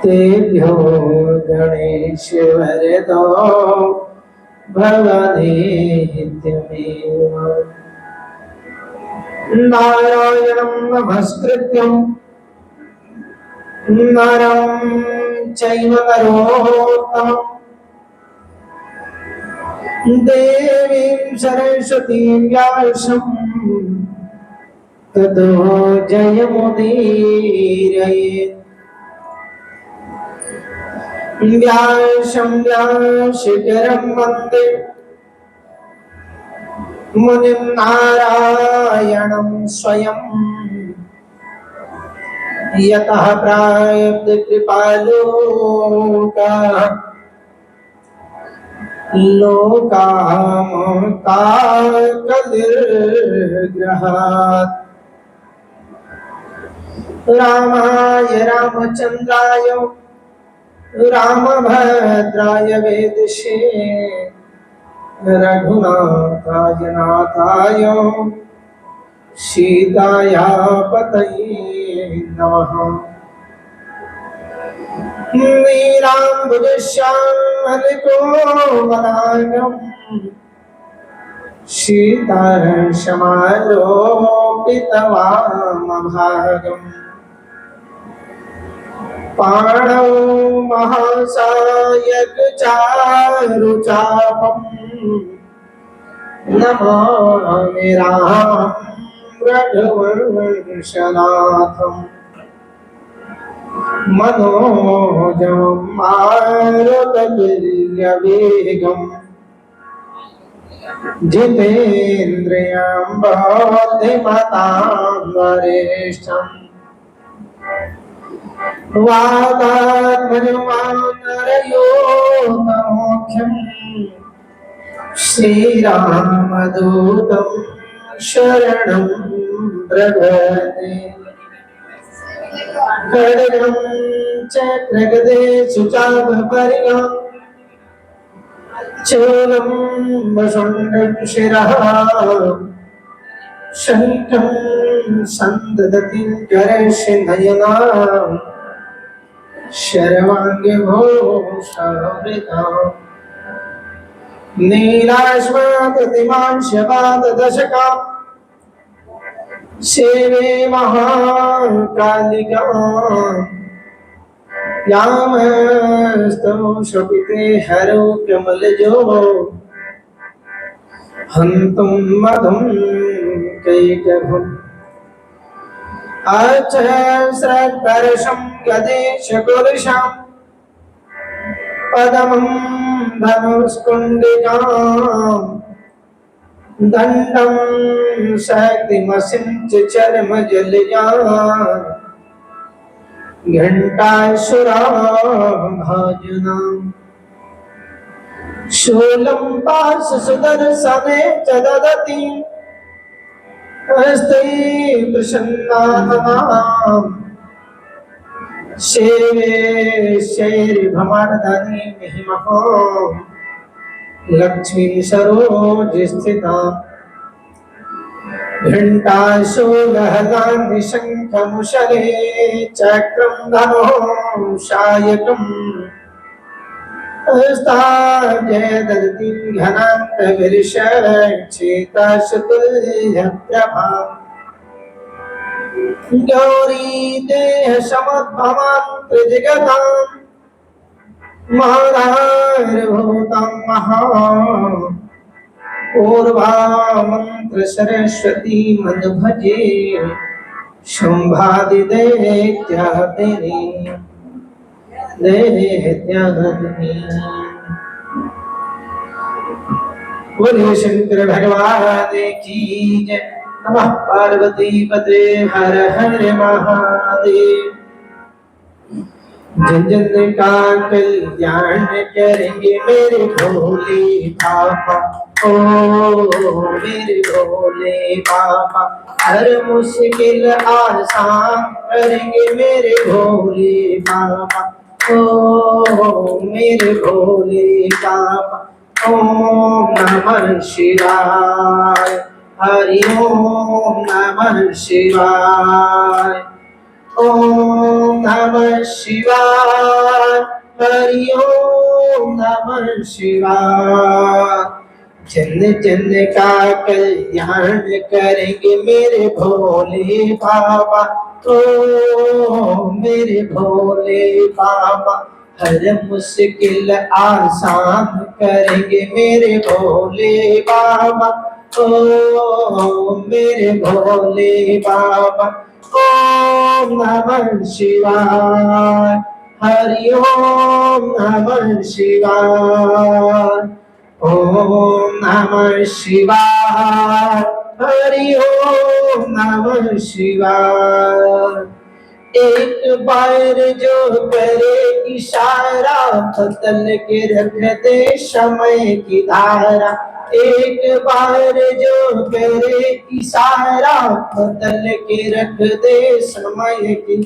तेभ्यो गणेश वरदो भवनेत्यमेव नारायणं नमस्कृत्यं नरं चैव नरोत्तमं देवीं सरस्वतीं व्यासं ततो जयमुदीरयेत् व्यासं व्यासशिखरं वन्दे मुनिं नारायणं स्वयं यतः प्रायब्धकृपालोकाः लोकामकाकलिर्ग्रहात् रामाय रामचन्द्राय रामभद्राय वेदसे रघुनाथाय नाथाय सीताया पतये नमः। नीलाम्बुजश्यामलकोमलाङ्गं सीतारसमारोपितवामभागम् पाणौ महासायकचारुचापं नमामि रामं रघुवंशनाथम् मनोजं मारुततुल्यवेगं जितेन्द्रियं बुद्धिमतां वरिष्ठम् वातात्मजमानरयोतमोख्यं श्रीरामदूतं शरणं प्रपद्ये खड्गं चक्रगदेषु चापपर्यं चूलं वसुण्डं शिरः शङ्खं सन्ददति करस्य नयना शर्वाङ्गे भूषावृताम् नीलाश्वाततिमांशपाददशकाम् सेवे महाकालिकाम् यामस्तव शोभिते हरौ कमलजो हन्तुं मधुं कैकभम् अचस्रत्परशं गदेशकुलशं पदमं धनुष्कुण्डिकाम् दण्डं शक्तिमसिञ्च चर्मजलजाम् घण्टासुराभाजुनाम् शूलं पाशसुदर्शने च ददति हस्ते प्रसन्नानाम् शेरे शैर्भमानधनी महिमहो लक्ष्मी सरोजस्थिता घण्टाशूलहलानि शङ्खमुशले चक्रं धनुषायकम् हस्ताभ्यदधतीं घनान्तविर्षच्छेताशतुल्यप्रभा गौरी देहसमुद्भवान्तर्जगताम् महाधारभूतं महा पूर्वा मंत्र सरस्वती मधुभजे शुंभादिदैत्यादिनी दैत्यादिनी। बोलिए शंकर भगवान की जय। नमः पार्वती पते हर हर महादेव। जन जन का कल्याण करेंगे मेरे भोले बाबा, ओ मेरे भोले बाबा। हर मुश्किल आसान करेंगे मेरे भोले बाबा, ओ मेरे भोले बाबा। ओम नमः शिवाय, हरि ओम नमः शिवाय, ओम नमः शिवाय, हरि ओम नमः शिवाय। जन जन का कल्याण करेंगे मेरे भोले बाबा, ओ मेरे भोले बाबा। हर मुश्किल आसान करेंगे मेरे भोले बाबा, ओ मेरे भोले बाबा। ओम नमः शिवाय, हरि ओम नमः शिवाय, ओम नमः शिवाय, हरि ओम नमः शिवाय। एक बार जो करे इशारा, बदल के रख दे समय की धारा। एक बार जो करे इशारा, बदल के रख दे समय की।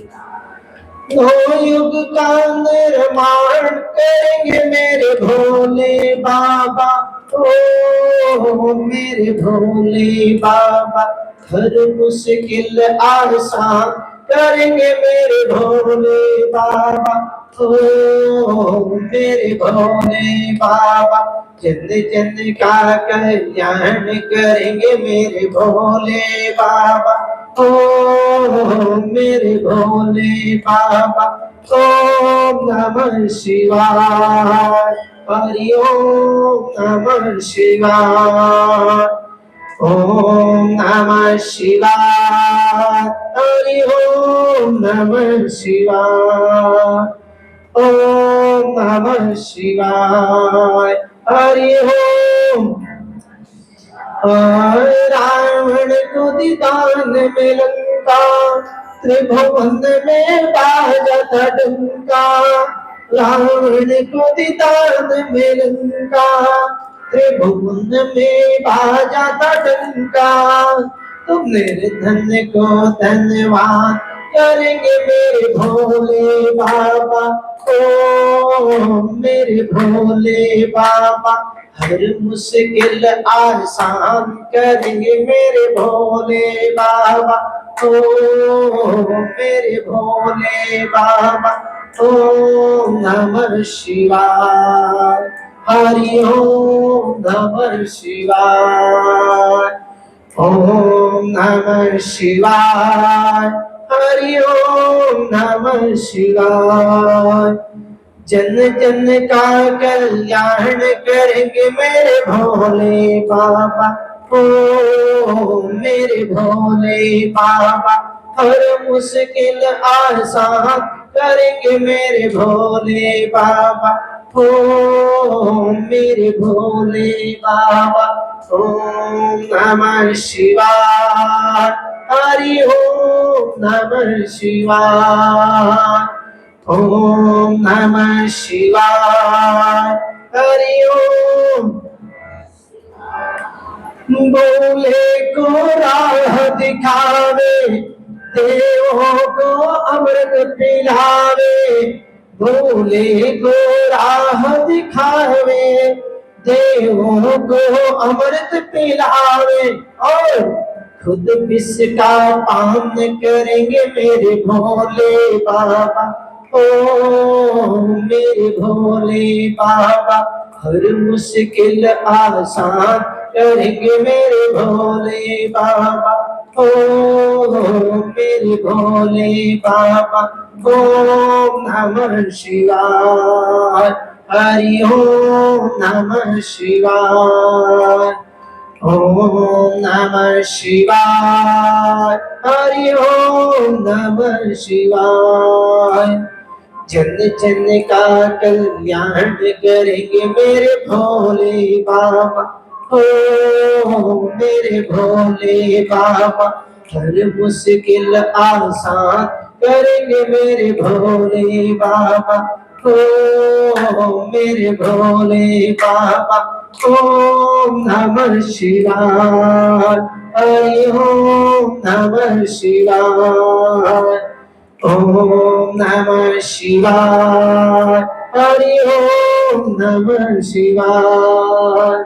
दो युग का निर्माण करेंगे मेरे भोले बाबा, ओ मेरे भोले बाबा। हर मुश्किल आसान करेंगे मेरे भोले बाबा, ओ मेरे भोले बाबा। जन जन का कल्याण करेंगे मेरे भोले बाबा, ओ मेरे भोले बाबा। ओम नमः शिवाय, हरि ओम नमः शिवाय, ओम नमः शिवाय, हरि ओम नमः शिवाय, ओम नमः शिवाय, हरि ओम। रावण को दिदान में लंका, त्रिभुवन में बाजा था डंका। रावण को दिदान में लंका, त्रिभुवन में बाजा था डंका। तुम मेरे धन को धन्यवाद करेंगे मेरे भोले बाबा, ओ मेरे भोले बाबा। हर मुश्किल आसान करेंगे मेरे भोले बाबा, ओ मेरे भोले बाबा। ओम नमः शिवाय, हरि ओम नमः शिवाय, ओम नमः शिवाय, हरि ओम नमः शिवाय। जन जन का कल्याण करेंगे मेरे भोले बाबा, ओ मेरे भोले बाबा। हर मुश्किल आसान करेंगे मेरे भोले बाबा, ओ मेरे भोले बाबा। ओम नमः शिवाय, हरि ओम नमः शिवाय, ओम नमः शिवाय, हरि ओम। भोले को राह दिखावे, देवों को अमृत पिलावे। भोले को राह दिखावे, देवों को अमृत पिलावे। और खुद किसका पान करेंगे मेरे भोले बाबा, ओ मेरे भोले बाबा। हर मुश्किल आसान करेंगे मेरे भोले बाबा, ओ मेरे भोले बाबा। ओम नमः शिवाय, हरि ओम नमः शिवाय, ओम नमः शिवाय, हरि ओम नमः शिवाय। जन जन का कल्याण करेंगे मेरे भोले बाबा, ओ मेरे भोले बाबा। हर मुश्किल आसान करेंगे मेरे भोले बाबा, ओ मेरे भोले बाबा। ओम नमः शिवाय, हरि ओम नमः शिवाय, ओम नमः शिवाय, हरि ओम नमः शिवाय।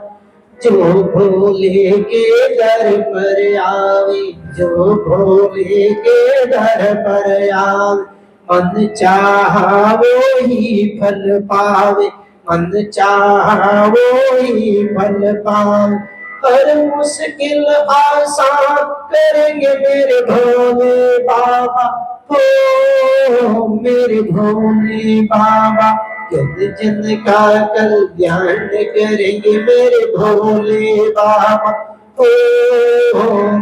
जो भोले के दर पर आवे, जो भोले के दर पर आवे। मन चाहा वो ही फल पावे, मन चाहा वो ही फल पावे। हर मुश्किल आसान करेंगे मेरे भोले बाबा, हो मेरे भोले बाबा। जन जन का कल्याण करेंगे मेरे भोले बाबा, ओ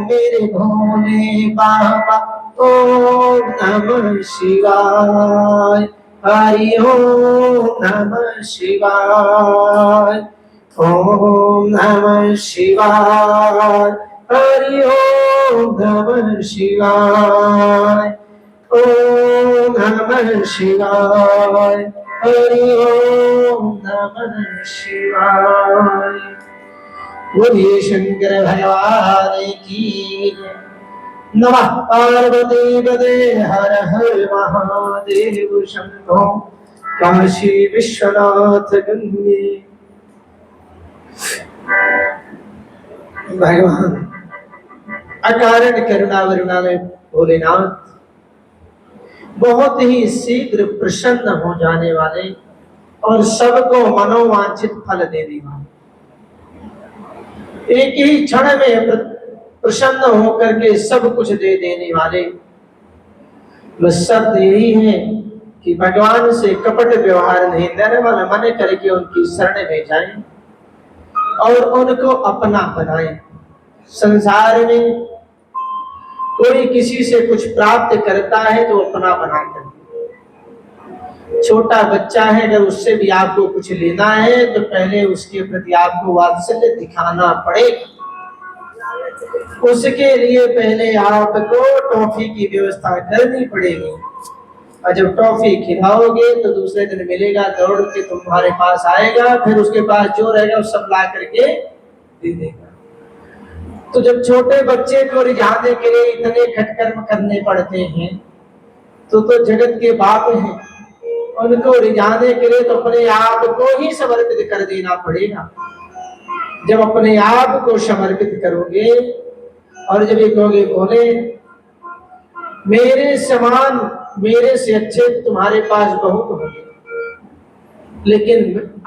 मेरे भोले बाबा। ओम नमः शिवाय, हरि ओम नमः शिवाय, ओम नमः शिवाय, हरि ओम नमः शिवाय, ओम नमः शिवाय, हरि ओम नमः शिवाय। बोलिए शंकर भगवान की। नमः पार्वती पते हर हर महादेव शंभो काशी विश्वनाथ गंगे। भगवान अकारण करुणा वरुणालय भोलेनाथ बहुत ही शीघ्र प्रसन्न हो जाने वाले और सबको मनोवांछित फल देने वाले, एक ही क्षण में प्रसन्न होकर के सब कुछ दे देने वाले। बस शर्त यही है कि भगवान से कपट व्यवहार नहीं देने वाला, मन करके उनकी शरण में जाएं और उनको अपना बनाएं। संसार में कोई किसी से कुछ प्राप्त करता है तो अपना बनाता है। छोटा बच्चा है, अगर उससे भी आपको कुछ लेना है तो पहले उसके प्रति आपको वात्सल्य दिखाना पड़ेगा। उसके लिए पहले आपको टॉफी की व्यवस्था करनी पड़ेगी, और जब टॉफी खिलाओगे तो दूसरे दिन मिलेगा, दौड़ के तुम्हारे पास आएगा, फिर उसके पास जो रहेगा वो सब ला करके दे देगा। तो जब छोटे बच्चे को रिझाने के लिए इतने खटकर्म करने पड़ते हैं तो जगत के बाप हैं, उनको रिझाने के लिए तो अपने आप को ही समर्पित कर देना पड़ेगा। जब अपने आप को समर्पित करोगे और जब ये कहोगे भोले मेरे समान, मेरे से अच्छे तुम्हारे पास बहुत होंगे, लेकिन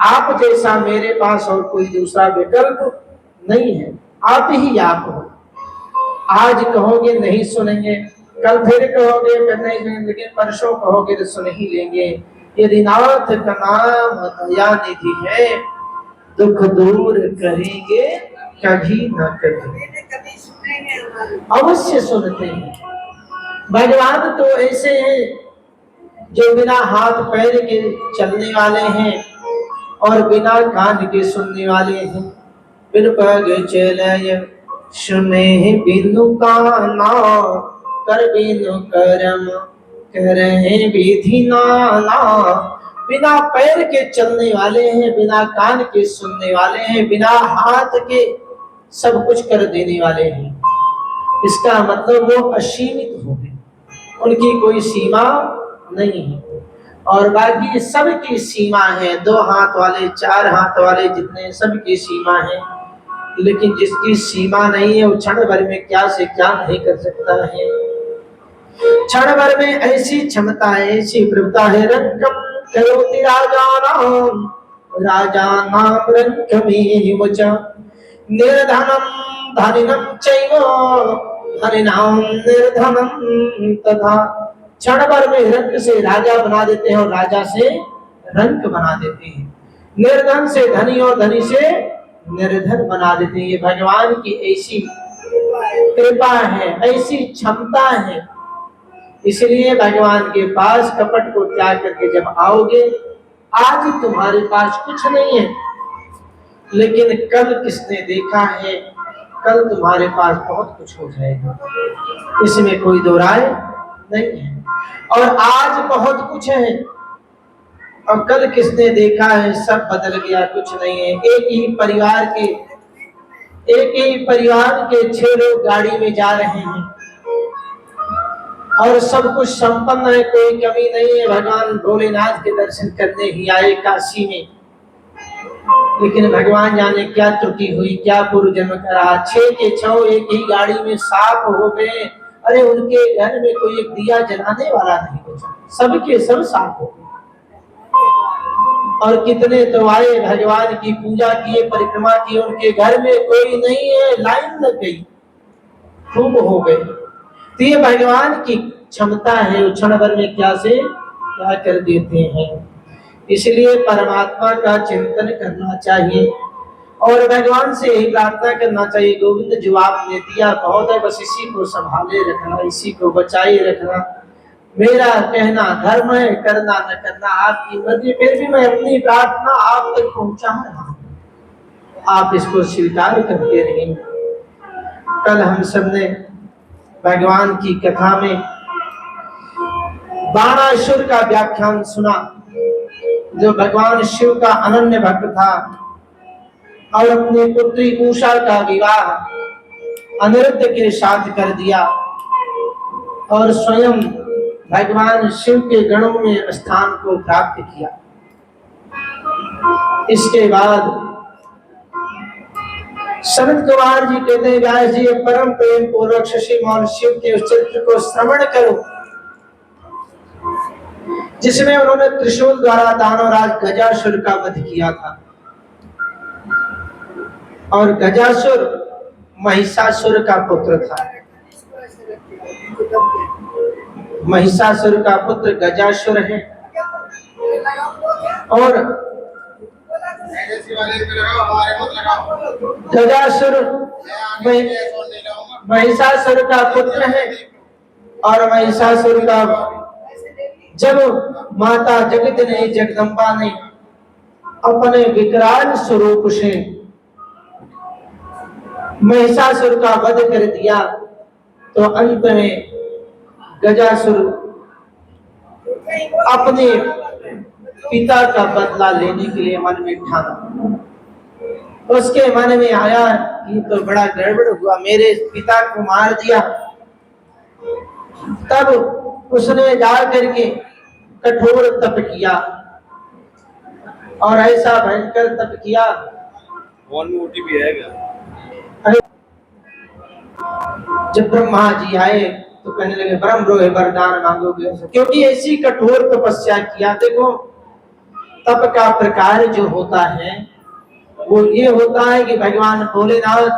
आप जैसा मेरे पास और कोई दूसरा विकल्प नहीं है, आप ही आप हो। आज कहोगे नहीं सुनेंगे, कल फिर कहोगे फिर नहीं सुनेंगे, लेकिन परसों कहोगे तो सुन ही लेंगे। यदि नाथ का नाम दया निधि है, दुख दूर करेंगे कभी न कभी, अवश्य सुनते हैं। भगवान तो ऐसे हैं जो बिना हाथ पैर के चलने वाले हैं और बिना कान के सुनने वाले हैं। बिन पग चलय सुने बिनु काना, कर बिनु करम करहे विधि नाना। बिना पैर के चलने वाले हैं, बिना कान के सुनने वाले हैं, बिना हाथ के सब कुछ कर देने वाले हैं। इसका मतलब वो असीमित हो गए, उनकी कोई सीमा नहीं है। और बाकी सबकी सीमा है, 2 हाथ वाले 4 हाथ वाले जितने सबकी सीमा है, लेकिन जिसकी सीमा नहीं है वो क्षण भर में क्या से क्या नहीं कर सकता है। क्षण भर में ऐसी क्षमता है, ऐसी प्रभुता है। रंकम करोति राजानाम, राजानाम रंकमेव च, निर्धनम धनिनम चैव धनिनाम निर्धनम तथा। क्षण भर में रंक से राजा बना देते हैं और राजा से रंक बना देते हैं, निर्धन से धनी और धनी से निर्धन बना देते हैं। ये भगवान की ऐसी कृपा है, ऐसी क्षमता है। इसलिए भगवान के पास कपट को त्याग करके जब आओगे, आज तुम्हारे पास कुछ नहीं है, लेकिन कल किसने देखा है कल तुम्हारे पास बहुत कुछ हो जाएगा, इसमें कोई दो राय नहीं है। और आज बहुत कुछ है और कल किसने देखा है सब बदल गया, कुछ नहीं है। एक ही परिवार के 6 लोग गाड़ी में जा रहे हैं और सब कुछ संपन्न है, कोई कमी नहीं है। भगवान भोलेनाथ के दर्शन करने ही आए काशी में, लेकिन भगवान जाने क्या त्रुटि हुई, क्या पूर्व जन्म करा। 6 के 6 एक ही गाड़ी में साफ हो गए। अरे उनके घर में कोई एक दिया जलाने वाला नहीं बचा। सबके सब साथ हो। और कितने तो आए, भगवान की पूजा किए, परिक्रमा की, उनके घर में कोई नहीं है, लाइन लग गई, खूब हो गए। तो ये भगवान की क्षमता है, वो क्षण भर में क्या से क्या कर देते हैं। इसलिए परमात्मा का चिंतन करना चाहिए और भगवान से यही प्रार्थना करना चाहिए, गोविंद जो आपने दिया बहुत है, बस इसी को संभाले रखना, इसी को बचाए रखना। मेरा कहना धर्म है, करना न करना आपकी मर्जी, फिर भी मैं अपनी प्रार्थना आप तक पहुंचा रहा हूं, आप इसको स्वीकार करते रहें। कल हम सबने भगवान की कथा में बाणासुर का व्याख्यान सुना, जो भगवान शिव का अनन्य भक्त था और अपनी पुत्री उषा का विवाह अनिरुद्ध के साथ कर दिया और स्वयं भगवान शिव के गणों में स्थान को प्राप्त किया। इसके बाद सनत कुमार जी कहते हैं, व्यास जी परम प्रेम पूर्वक शशि मौन शिव के उस चरित्र को श्रवण करो जिसमें उन्होंने त्रिशूल द्वारा दानवराज गजासुर का वध किया था। और गजासुर महिषासुर का पुत्र था। महिषासुर का पुत्र गजासुर है और गजासुर महिषासुर का पुत्र है। और महिषासुर का जब माता जगदने जगदम्बा ने अपने विकराल स्वरूप से महिषासुर का वध कर दिया तो अंत में गजासुर अपने पिता का बदला लेने के लिए मन में ठाना। उसके मन में आया कि तो बड़ा गड़बड़ हुआ, मेरे पिता को मार दिया। तब उसने जा करके कठोर तप किया और ऐसा भयंकर तप किया। जब ब्रह्मा जी आए तो कहने लगे ब्रह्म रोहे वरदान मांगोगे, क्योंकि ऐसी कठोर तपस्या किया। देखो तप का प्रकार जो होता है वो ये होता है कि भगवान भोलेनाथ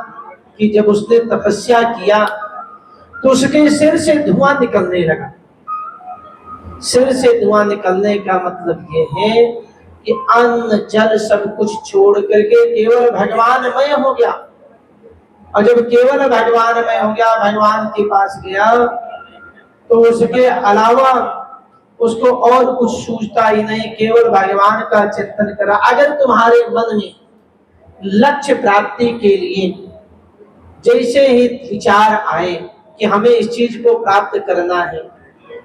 की जब उसने तपस्या किया तो उसके सिर से धुआं निकलने लगा। सिर से धुआं निकलने का मतलब ये है कि अन्न जल सब कुछ छोड़ करके केवल भगवानमय हो गया। और जब केवल भगवानमय हो गया, भगवान के पास गया तो उसके अलावा उसको और कुछ सूझता ही नहीं, केवल भगवान का चिंतन करा। अगर तुम्हारे मन में लक्ष्य प्राप्ति के लिए जैसे ही विचार आए कि हमें इस चीज को प्राप्त करना है,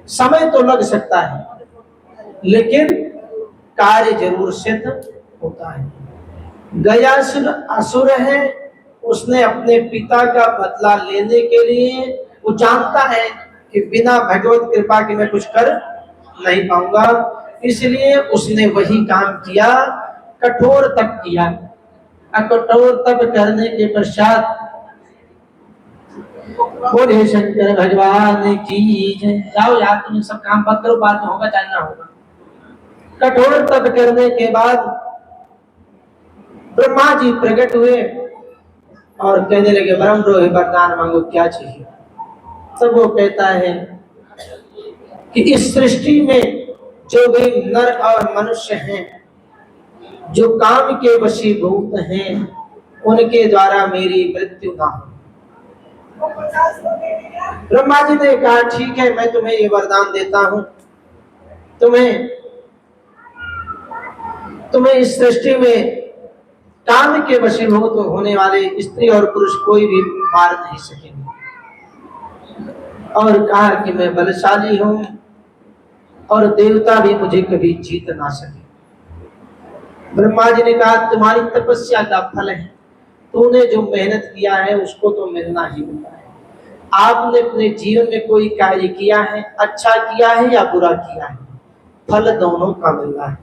समय तो लग सकता है लेकिन कार्य जरूर सिद्ध होता है। गयासुर असुर है, उसने अपने पिता का बदला लेने के लिए वो जानता है कि बिना भगवत कृपा के मैं कुछ कर नहीं पाऊंगा, इसलिए उसने वही काम किया, कठोर तप किया। कठोर तप करने के पश्चात बोले शंकर भगवान की जय। जाओ यार तुम सब काम बंद करो, बाद में होगा चाहे ना होगा। कठोर तप करने के बाद ब्रह्मा जी प्रकट हुए और कहने लगे ब्रह्म रोहे वरदान मांगो, क्या चाहिए। तब वो कहता है कि इस सृष्टि में जो भी नर और मनुष्य हैं जो काम के वशीभूत हैं उनके द्वारा मेरी मृत्यु ना हो। ब्रह्मा जी ने कहा ठीक है, मैं तुम्हें ये वरदान देता हूं, तुम्हें इस सृष्टि में काम के वशीभूत होने वाले स्त्री और पुरुष कोई भी मार नहीं सकेंगे। और कहा कि मैं बलशाली हूं और देवता भी मुझे कभी जीत ना सके। ब्रह्मा जी ने कहा तुम्हारी तपस्या का फल है, तूने जो मेहनत किया है उसको तो मिलना ही मिलना है। आपने अपने जीवन में कोई कार्य किया है, अच्छा किया है या बुरा किया है, फल दोनों का मिलना है,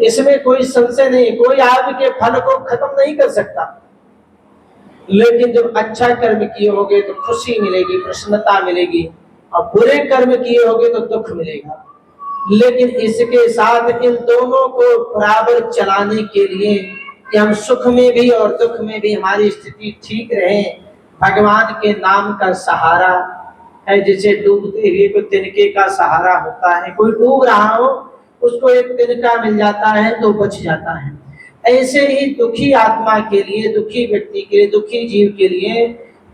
इसमें कोई संशय नहीं। कोई आपके फल को खत्म नहीं कर सकता, लेकिन जब अच्छा कर्म किए होगे तो खुशी मिलेगी, प्रसन्नता मिलेगी, और बुरे कर्म किए होगे तो दुख मिलेगा। लेकिन इसके साथ इन दोनों को बराबर चलाने के लिए कि हम सुख में भी और दुख में भी हमारी स्थिति ठीक रहे, भगवान के नाम का सहारा है। जैसे डूबते हुए को तिनके का सहारा होता है, कोई डूब रहा हो उसको एक तिनका मिल जाता है तो बच जाता है। ऐसे ही दुखी आत्मा के लिए, दुखी व्यक्ति के लिए, दुखी जीव के लिए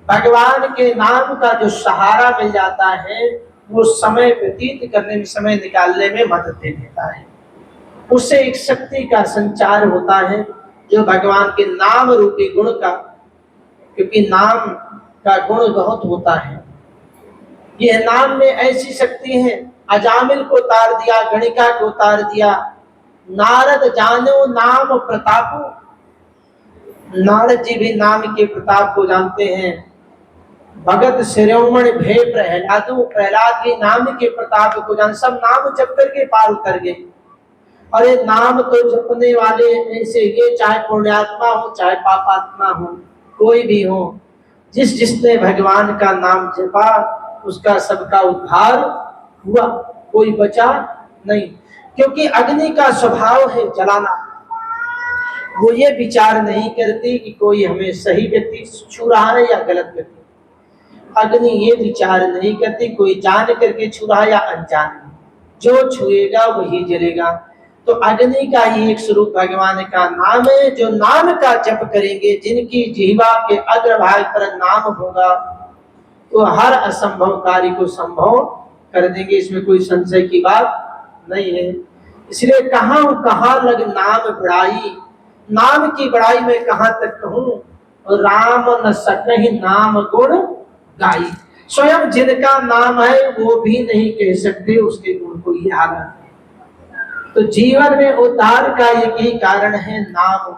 भगवान के नाम का जो सहारा मिल जाता है वो समय व्यतीत करने में, समय निकालने में मदद दे देता है। उससे एक शक्ति का संचार होता है जो भगवान के नाम रूपी गुण का, क्योंकि नाम का गुण बहुत होता है। यह नाम में ऐसी शक्ति है, अजामिल को उतार दिया, गणिका को उतार दिया। नारद जानो नाम प्रतापो, नारद जी भी नाम के प्रताप को जानते हैं। भगत शिरोमणि भय प्रहलादो, प्रहलाद भी नाम के प्रताप को जान, सब नाम जप करके पार उतर गए। अरे नाम तो जपने वाले ऐसे ये चाहे पुण्यात्मा हो चाहे पापात्मा हो, कोई भी हो, जिसने भगवान का नाम जपा उसका सबका उद्धार हुआ, कोई बचा नहीं। क्योंकि अग्नि का स्वभाव है जलाना, वो ये विचार नहीं करती कि कोई हमें सही व्यक्ति छू रहा है या गलत व्यक्ति। अग्नि ये विचार नहीं करती कोई जान करके छू रहा है या अनजान, जो छुएगा वही जलेगा। तो अग्नि का ही एक स्वरूप भगवान का नाम है। जो नाम का जप करेंगे, जिनकी जिह्वा के अग्रभाग पर नाम होगा, तो हर असंभव कार्य को संभव कर देंगे, इसमें कोई संशय की बात नहीं है। इसलिए कहाँ लग नाम बड़ाई, नाम की बड़ाई में कहाँ तक कहूँ, राम न सकहि नाम गुण गाई। स्वयं जिनका नाम है वो भी नहीं कह सकते उसके गुण को, ये हालत है। तो जीवन में उद्धार का एक ही कारण है नाम,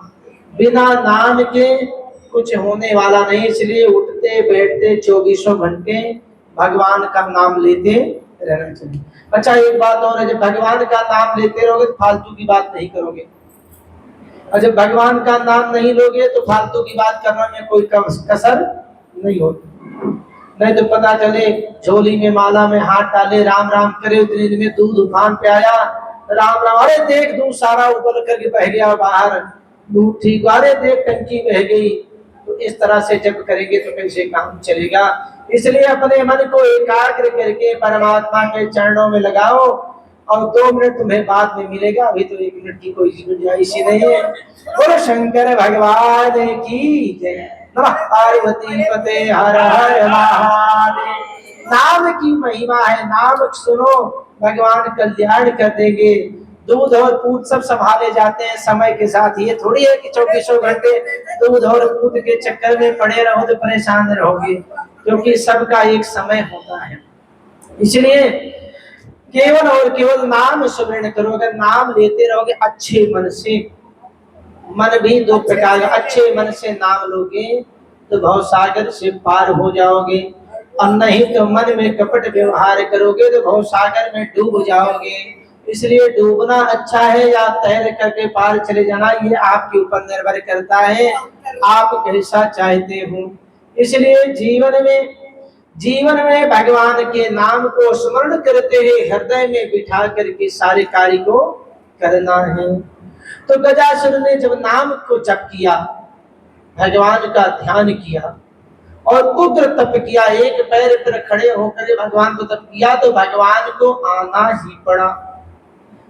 बिना नाम के कुछ होने वाला नहीं। इसलिए उठते बैठते 24 घंटे भगवान का नाम लेते रहना चाहिए। अच्छा एक बात और है, जब भगवान का नाम लेते रहोगे तो फालतू की बात नहीं करोगे, और जब भगवान का नाम नहीं लोगे तो फालतू की बात करने में कोई कसर नहीं होती। नहीं तो पता चले झोली में माला में हाथ डाले, राम राम करे, उतने दिन में दूध उफान पे आया, राम राम, अरे देख दूध सारा उबल करके बह गया बाहर, दूध ठीक, अरे देख टंकी बह गई। तो इस तरह से जब करेंगे तो कैसे काम चलेगा। इसलिए अपने मन को एकाग्र करके परमात्मा के चरणों में लगाओ, और 2 मिनट तुम्हें बाद में मिलेगा, अभी तो 1 मिनट की कोई गुंजाइश ही नहीं है। बोलो शंकर भगवान की जय, नमः पार्वती पते हर हर महादेव। नाम की महिमा है, नाम सुनो, भगवान कल्याण कर देंगे। दूध और दूध सब संभाले जाते हैं समय के साथ। ये थोड़ी है कि 24 घंटे दूध और दूध के चक्कर में पड़े रहो तो परेशान रहोगे, क्योंकि सबका एक समय होता है। इसलिए केवल और केवल नाम स्मरण करो। अगर नाम लेते रहोगे अच्छे मन से, मन भी 2 प्रकार का, अच्छे मन से नाम लोगे तो भवसागर से पार हो जाओगे, और नहीं तो मन में कपट व्यवहार करोगे तो भवसागर में डूब जाओगे। इसलिए डूबना अच्छा है या तैर करके पार चले जाना, ये आपके ऊपर निर्भर करता है, आप कैसा चाहते हो। इसलिए जीवन में भगवान के नाम को स्मरण करते हुए हृदय में बिठा करके सारे कार्य को करना है। तो गजासुर ने जब नाम को जप किया, भगवान का ध्यान किया और उग्र तप किया, एक पैर पर खड़े होकर भगवान को तप किया, तो भगवान को आना ही पड़ा।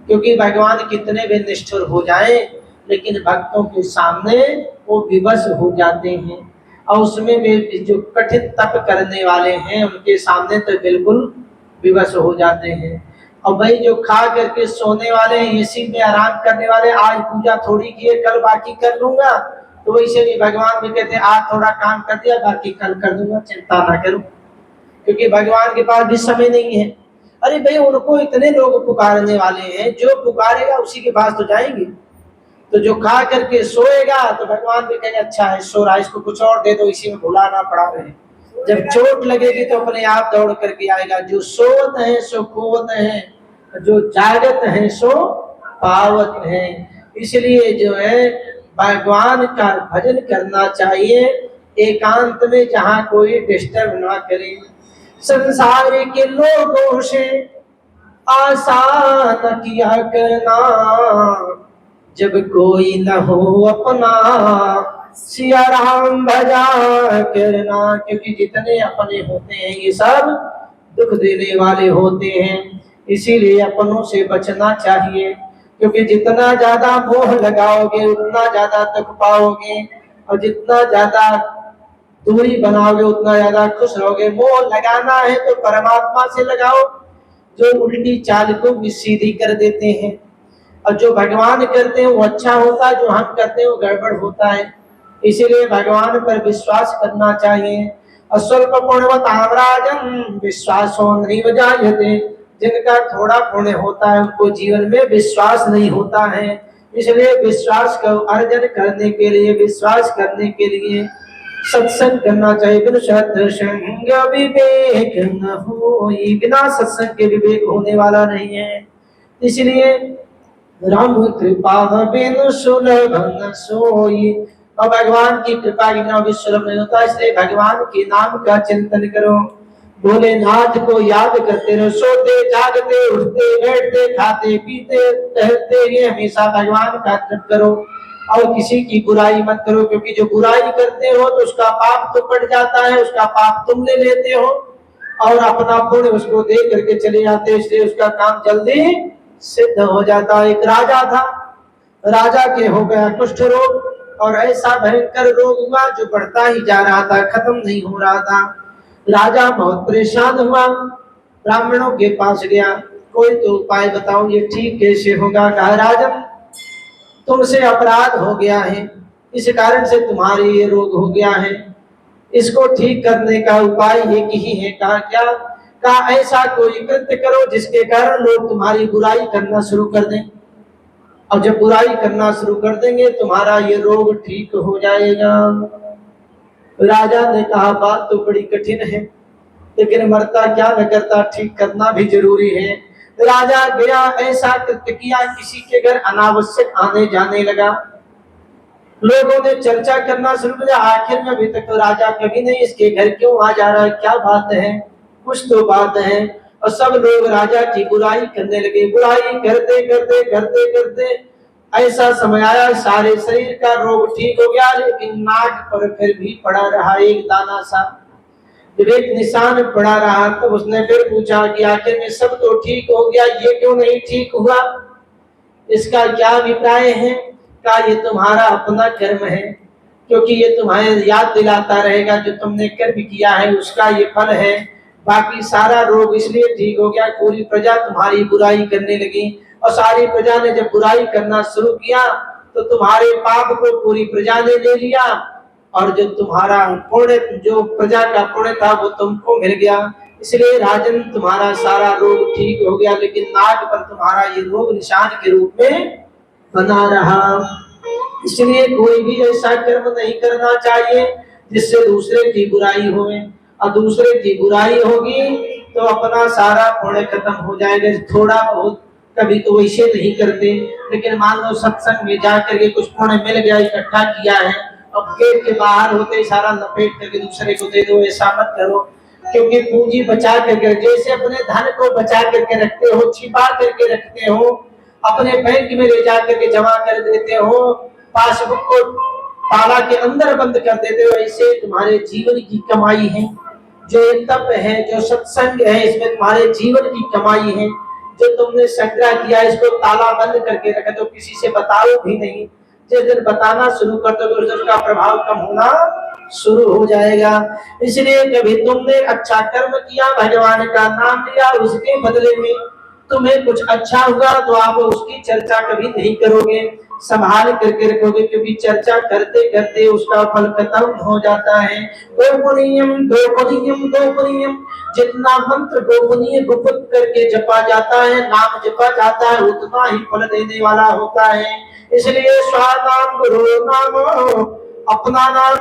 क्योंकि भगवान कितने भी निष्ठुर हो जाएं, लेकिन भक्तों के सामने वो विवश हो जाते हैं, और उसमें भी जो कठिन तप करने वाले हैं उनके सामने तो बिल्कुल विवश हो जाते हैं। और भाई जो खा करके सोने वाले हैं, इसी में आराम करने वाले, आज पूजा थोड़ी किए कल बाकी कर लूंगा, तो वैसे भी भगवान भी कहते हैं आज थोड़ा काम कर दिया बाकी कल कर दूंगा, चिंता ना करो, क्योंकि भगवान के पास भी समय नहीं है। अरे भाई उनको इतने लोग पुकारने वाले हैं, जो पुकारेगा उसी के पास तो जाएंगे। तो जो खा करके सोएगा तो भगवान भी कहेंगे अच्छा है सो रहा है, इसको कुछ और दे दो, इसी में भुला ना पड़ा रहे। जब चोट लगेगी तो अपने आप दौड़ करके आएगा। जो सोवत है सो खोवत है, जो जागत है सो पावत है। इसलिए जो है भगवान का भजन करना चाहिए एकांत में, जहाँ कोई डिस्टर्ब ना करे। संसार के लोगों से आसान किया करना जब कोई न हो अपना, सिया राम भजा करना। क्योंकि जितने अपने होते हैं ये सब दुख देने वाले होते हैं, इसीलिए अपनों से बचना चाहिए। क्योंकि जितना ज्यादा मोह लगाओगे उतना ज्यादा दुख पाओगे, और जितना ज्यादा दूरी बनाओगे उतना ज्यादा खुश रहोगे। मोह लगाना है तो परमात्मा से लगाओ, जो उल्टी चाल को भी सीधी कर देते हैं, और जो भगवान करते हैं वो अच्छा होता है, जो हम करते हैं वो गड़बड़ होता है। इसीलिए भगवान पर विश्वास करना चाहिए। अस्वल्प पुण्यवताम्राजं विश्वासो नैव जायते। जिनका थोड़ा पुण्य होता है उनको जीवन में विश्वास नहीं होता है। इसलिए विश्वास को अर्जन करने के लिए, विश्वास करने के लिए सत्संग करना चाहिए। बिन सत्संग विवेक न होई, बिना सत्संग के विवेक होने वाला नहीं है। इसलिए राम कृपा बिन सुलभ न सोई, और भगवान की कृपा के बिना भी सुलभ नहीं होता। इसलिए भगवान के नाम का चिंतन करो, भोलेनाथ को याद करते रहो। सोते जागते उठते बैठते खाते पीते टहलते ये हमेशा भगवान का जप करो, और किसी की बुराई मत करो। क्योंकि जो बुराई करते हो तो उसका पाप तो कट जाता है, उसका पाप तुम ले लेते हो, और अपना पुण्य उसको दे करके चले जाते हो, इसलिए उसका काम जल्दी सिद्ध हो जाता। एक राजा था, राजा के हो गया कुष्ठ रोग, और ऐसा भयंकर रोग हुआ जो बढ़ता ही जा रहा था, खत्म नहीं हो रहा था। राजा बहुत परेशान हुआ, ब्राह्मणों के पास गया, कोई तो उपाय बताओ ये ठीक कैसे होगा। कहा राजन तुमसे अपराध हो गया है, इस कारण से तुम्हारे ये रोग हो गया है, इसको ठीक करने का उपाय एक ही है। कहा क्या? कहा ऐसा कोई कृत्य करो जिसके कारण लोग तुम्हारी बुराई करना शुरू कर दें, और जब बुराई करना शुरू कर देंगे तुम्हारा ये रोग ठीक हो जाएगा। राजा ने कहा बात तो बड़ी कठिन है, लेकिन मरता क्या न करता, ठीक करना भी जरूरी है। राजा गया, ऐसा कृत्य किया, किसी के घर अनावश्यक आने जाने लगा। लोगों ने चर्चा करना शुरू किया, आखिर में अभी तक तो राजा कभी नहीं, इसके घर क्यों आ जा रहा है, क्या बात है, कुछ तो बात है। और सब लोग राजा की बुराई करने लगे। बुराई करते करते करते करते ऐसा समय आया सारे शरीर का रोग ठीक हो गया, लेकिन नाक पर फिर भी पड़ा रहा एक दाना सा, जब एक निशान पड़ा रहा। तो उसने फिर पूछा कि आखिर में सब तो ठीक हो गया, ये क्यों नहीं ठीक हुआ, इसका क्या अभिप्राय है? का ये तुम्हारा अपना कर्म है, क्योंकि ये तुम्हारे याद दिलाता रहेगा जो तुमने कर्म किया है उसका ये फल है। बाकी सारा रोग इसलिए ठीक हो गया, पूरी प्रजा तुम्हारी बुराई करने लगी, और सारी प्रजा ने जब बुराई करना शुरू किया तो तुम्हारे पाप को पूरी प्रजा ने ले लिया, और जो तुम्हारा पुण्य, जो प्रजा का पुण्य था वो तुमको मिल गया। इसलिए राजन तुम्हारा सारा रोग ठीक हो गया, लेकिन नाक पर तुम्हारा ये रोग निशान के रूप में बना रहा। इसलिए कोई भी ऐसा कर्म नहीं करना चाहिए जिससे दूसरे की बुराई होए, और दूसरे की बुराई होगी तो अपना सारा पुण्य खत्म हो जाएगा। थोड़ा बहुत कभी तो वैसे नहीं करते, लेकिन मान लो सत्संग में जाकर के कुछ पुण्य मिल गया, इकट्ठा किया है, अब गेट के बाहर होते ही सारा लपेट करके दूसरे को दे दो, ऐसा मत करो। क्योंकि पूंजी बचा करके, जैसे अपने धन को बचा करके रखते हो, छिपा करके रखते हो, अपने बैंक में ले जा करके जमा कर देते हो, पासबुक को ताला के अंदर बंद कर देते हो, ऐसे तुम्हारे जीवन की कमाई है। जो ये तप है, जो सत्संग है, इसमें तुम्हारे जीवन की कमाई है। जो तुमने संग्रह किया इसको ताला बंद करके रखे, तो किसी से बताओ भी नहीं। जिस दिन बताना शुरू कर दो उस दिन उसका प्रभाव कम होना शुरू हो जाएगा। इसलिए कभी तुमने अच्छा कर्म किया, भगवान का नाम लिया, उसके बदले में तुम्हें कुछ अच्छा हुआ तो आप उसकी चर्चा कभी नहीं करोगे, संभाल करके रखोगे, क्योंकि चर्चा करते करते उसका फल खत्म हो जाता है। गोपनीयम गोपनीयम गोपनीयम, जितना मंत्र गोपनीय गुप्त करके जपा जाता है, नाम जपा जाता है, उतना ही फल देने वाला होता है। इसलिए स्वानाम गुरु नाम, अपना नाम,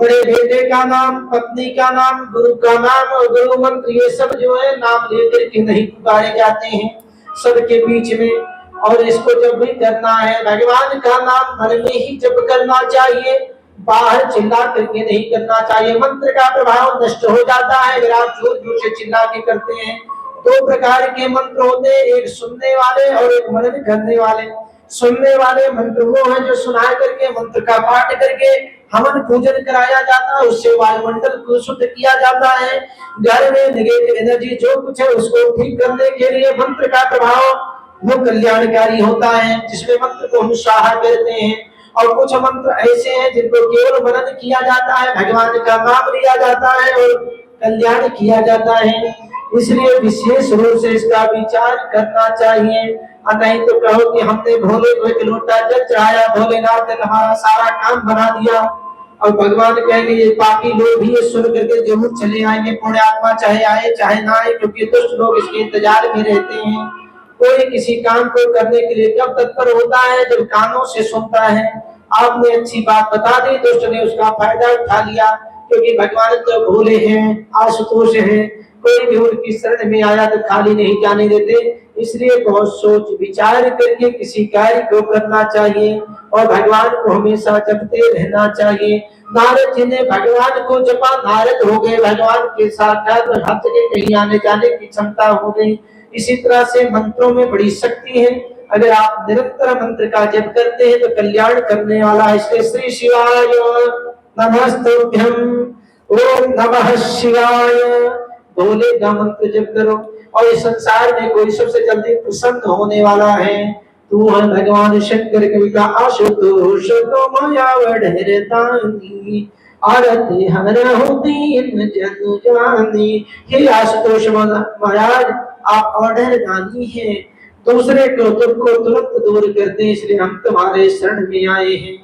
बड़े बेटे का नाम, पत्नी का नाम, गुरु का नाम और गुरु मंत्र, ये सब जो है नाम लेकर के नहीं पुकारे जाते हैं सबके बीच में। और इसको जब भी करना है भगवान का नाम घर में ही जप करना चाहिए, बाहर चिल्ला करके नहीं करना चाहिए। मंत्र का प्रभाव नष्ट हो जाता है अगर आप जोर जोर से चिल्ला के करते हैं। दो प्रकार के मंत्र होते हैं, एक सुनने वाले और एक मनन करने वाले। सुनने वाले मंत्र वो हैं जो सुना करके मंत्र का पाठ करके हवन पूजन कराया जाता है, उससे वायुमंडल को शुद्ध किया जाता है। घर में नेगेटिव एनर्जी जो कुछ है उसको ठीक करने के लिए मंत्र का प्रभाव वो कल्याणकारी होता है, जिसमें मंत्र को हम स्वाहा कहते हैं। और कुछ मंत्र ऐसे हैं जिनको केवल मनन किया जाता है, भगवान का नाम लिया जाता है और कल्याण किया जाता है। इसलिए विशेष रूप से इसका विचार करना चाहिए, और नहीं तो कहो कि हमने भोले को एक लोटा जल चढ़ाया, भोलेनाथ ने हमारा सारा काम बना दिया। और भगवान कहेंगे ये पापी लोग भी ये सुन करके जरूर चले आएंगे, पुण्य आत्मा चाहे आए चाहे ना आए, क्योंकि दुष्ट लोग इसके इंतजार में रहते हैं। कोई किसी काम को करने के लिए कब तत्पर होता है, जब कानों से सुनता है। आपने अच्छी बात बता दी, दुष्ट ने उसका फायदा उठा लिया, क्योंकि भगवान तो भोले हैं, आशुतोष हैं, कोई भी उनकी शरण में आया तो खाली नहीं जाने देते। इसलिए बहुत सोच विचार करके किसी कार्य को करना चाहिए और भगवान को हमेशा जपते रहना चाहिए। नारद जी ने भगवान को जपा, नारद हो गए भगवान के साक्षात भक्त के कहीं आने जाने की क्षमता हो गई। इसी तरह से मंत्रों में बड़ी शक्ति है, अगर आप निरंतर मंत्र का जप करते हैं तो कल्याण करने वाला है। इसलिए श्री शिवाय नमस्तुभ्यं, ओम नमः शिवाय, भोले का मंत्र जप करो। और इस संसार में कोई सबसे जल्दी प्रसन्न होने वाला है तू है भगवान शंकर। कवि का आशुतोष तो माया वढ़रतानी, आरती हरहु दीन जन जानी। हे आशुतोष महाराज, आप ऑर्डर दानी हैं, दूसरे को तुमको तुरंत दूर करते हैं, इसलिए हम तुम्हारे शरण में आए हैं।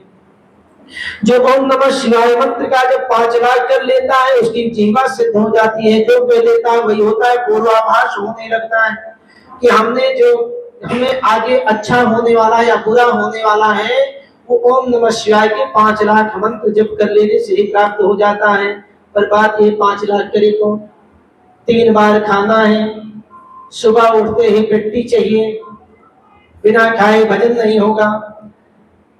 जो ओम नमः शिवाय मंत्र का जब 5 लाख कर लेता है उसकी जीवा सिद्ध हो जाती है। जो कह लेता है वही होता है, पूर्वाभास होने लगता है कि हमें आगे अच्छा होने वाला है या बुरा होने वाला है। वो ओम नमः शिवाय के 5 लाख मंत्र जप कर लेने से ही प्राप्त हो जाता है। पर बात ये 5 लाख करे तो 3 बार खाना है, सुबह उठते ही मिट्टी चाहिए, बिना खाए भजन नहीं होगा,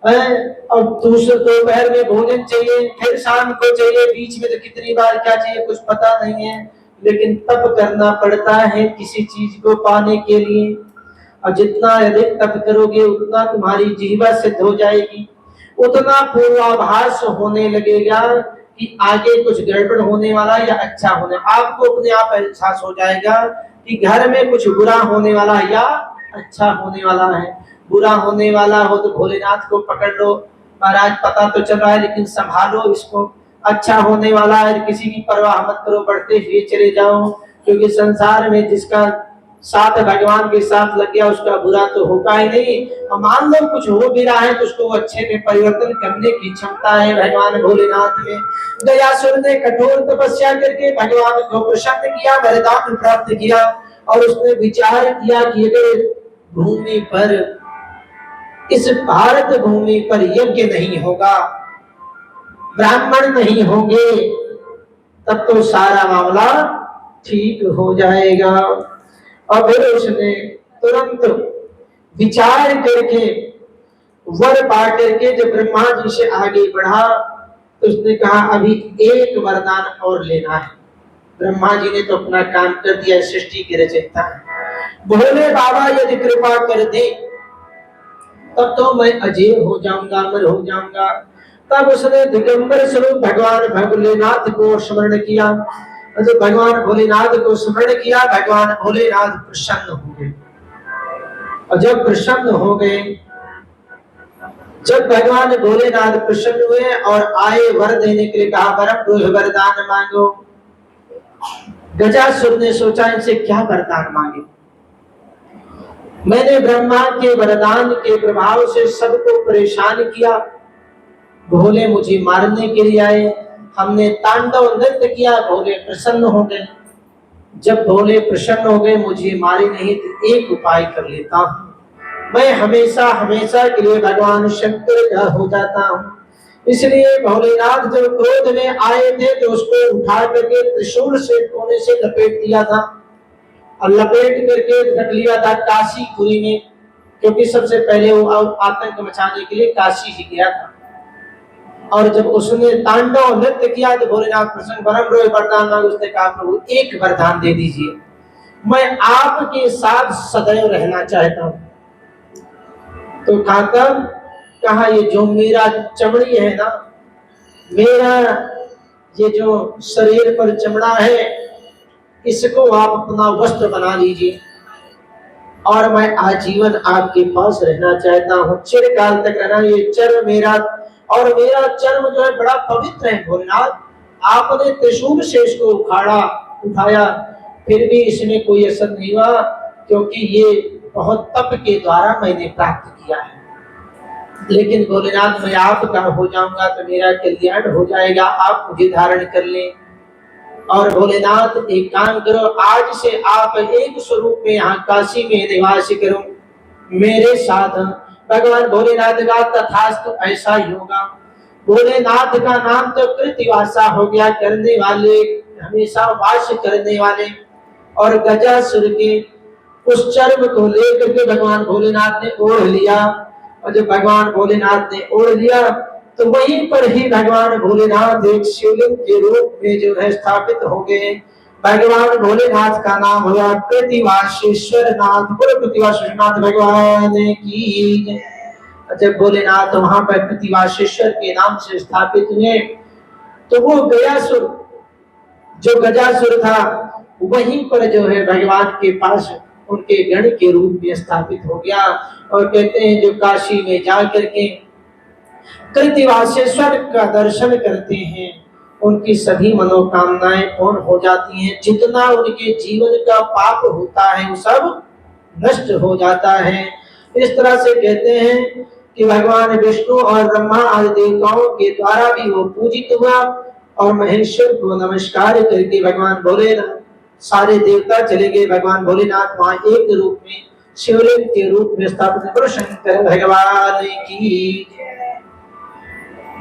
और दूसरे दोपहर में भोजन चाहिए, फिर शाम को चाहिए, बीच में तो कितनी बार क्या चाहिए कुछ पता नहीं है। लेकिन तप करना पड़ता है किसी चीज को पाने के लिए, और जितना अधिक तप करोगे उतना तुम्हारी जीवा सिद्ध हो जाएगी, उतना पूर्वाभास होने लगेगा कि आगे कुछ गड़बड़ होने वाला या अच्छा होने। आपको अपने आप एहसास हो जाएगा कि घर में कुछ बुरा होने वाला है या अच्छा होने वाला है। बुरा होने वाला हो तो भोलेनाथ को पकड़ लो, महाराज पता तो चल रहा है लेकिन संभालो इसको। अच्छा होने वाला है किसी की परवाह मत करो, बढ़ते हुए चले जाओ, क्योंकि संसार में जिसका साथ भगवान के साथ लग गया उसका बुरा तो होगा ही नहीं। और मान लो कुछ हो भी रहा है तो उसको अच्छे में परिवर्तन करने की क्षमता है भगवान भोलेनाथ में। गयासुर ने कठोर तपस्या करके भगवान को प्रसन्न किया, वरदान प्राप्त किया, और उसने विचार किया कि अगर भूमि पर, इस भारत भूमि पर यज्ञ नहीं होगा, ब्राह्मण नहीं होंगे, तब तो सारा मामला ठीक हो जाएगा। और फिर उसने तुरंत विचार करके वर पा करके जब ब्रह्मा जी से आगे बढ़ा तो उसने कहा अभी एक वरदान और लेना है। ब्रह्मा जी ने तो अपना काम कर दिया, सृष्टि की रचयिता है। भोले बाबा यदि कृपा कर दे तब तो मैं अजय हो जाऊंगा, अमर हो जाऊंगा। तब उसने दिगंबर स्वरूप भगवान भोलेनाथ को स्मरण किया। जब भगवान भोलेनाथ को स्मरण किया भगवान भोलेनाथ प्रसन्न हो गए। और जब प्रसन्न हो गए, जब भगवान भोलेनाथ प्रसन्न हुए और आए वर देने के लिए कहा परम वरदान मांगो। गजासुर ने सोचा इनसे क्या वरदान मांगे, मैंने ब्रह्मा के वरदान के प्रभाव से सबको परेशान किया, भोले मुझे मारने के लिए आए, हमने तांडव नृत्य किया, भोले प्रसन्न हो गए। जब भोले प्रसन्न हो गए मुझे मारे नहीं तो एक उपाय कर लेता हूँ, मैं हमेशा हमेशा के लिए भगवान शंकर का हो जाता हूँ। इसलिए भोलेनाथ जब क्रोध में आए थे तो उसको उठा करके त्रिशूल से कोने से लपेट दिया था, और लपेट करके रख लिया था काशीपुरी में, क्योंकि सबसे पहले वो आतंक मचाने के लिए काशी ही गया था। और जब उसने तांडव नृत्य किया तो भोलेनाथ प्रसन्न, वरदान मांगा। उसने कहा प्रभु एक वरदान दे दीजिए। मैं आपके साथ सदैव रहना चाहता हूँ। तो खातम कहा, ये जो मेरा चमड़ी है ना, मेरा ये जो शरीर पर चमड़ा है, इसको आप अपना वस्त्र बना लीजिए और मैं आजीवन आपके पास रहना चाहता हूँ, चिरकाल तक रहना। ये चर्म मेरा, और मेरा चर्म जो है बड़ा पवित्र है भोलेनाथ। आपने त्रिशूल से इसको उठाया, फिर भी इसमें कोई असर नहीं हुआ, क्योंकि ये बहुत तप के द्वारा मैंने प्राप्त किया है। लेकिन भोलेनाथ, मैं आपका हो जाऊंगा तो मेरा कल्याण हो जाएगा, आप मुझे धारण कर लें। और भोलेनाथ, एक काम करो, आज से आप एक स्वरूप में यहाँ काशी में निवास करो मेरे साथ। भगवान भोलेनाथ का तथास्तु ऐसा ही होगा। भोलेनाथ का नाम तो कृतिवासा हो गया, करने वाले, हमेशा वास करने वाले। और गजासुर के उस चर्म को लेकर के भगवान भोलेनाथ ने ओढ़ लिया, और जब भगवान भोलेनाथ ने ओढ़ लिया तो वहीं पर ही भगवान भोलेनाथ एक शिवलिंग के रूप में जो है स्थापित हो गए। भगवान भोलेनाथ का नाम हुआ कृतिवासेश्वर नाथ। बोलो कृतिवासेश्वर नाथ भगवान की। जब भोलेनाथ वहां पर कृतिवासेश्वर के नाम से स्थापित हुए तो वो गयासुर, जो गजासुर था, वहीं पर जो है भगवान के पास उनके गण के रूप में स्थापित हो गया। और कहते हैं जो काशी में जा करके कृतिवासेश्वर का दर्शन करते हैं, उनकी सभी मनोकामनाएं पूर्ण हो जाती हैं। जितना उनके जीवन का पाप होता है वो सब नष्ट हो जाता है। इस तरह से कहते हैं कि भगवान विष्णु और ब्रह्मा आदि देवताओं के द्वारा भी वो पूजित हुआ, और महेश्वर को नमस्कार करके भगवान भोलेनाथ, सारे देवता चले गए, भगवान भोलेनाथ वहां एक रूप में शिवलिंग के रूप में स्थापित। करो शंकर भगवान की।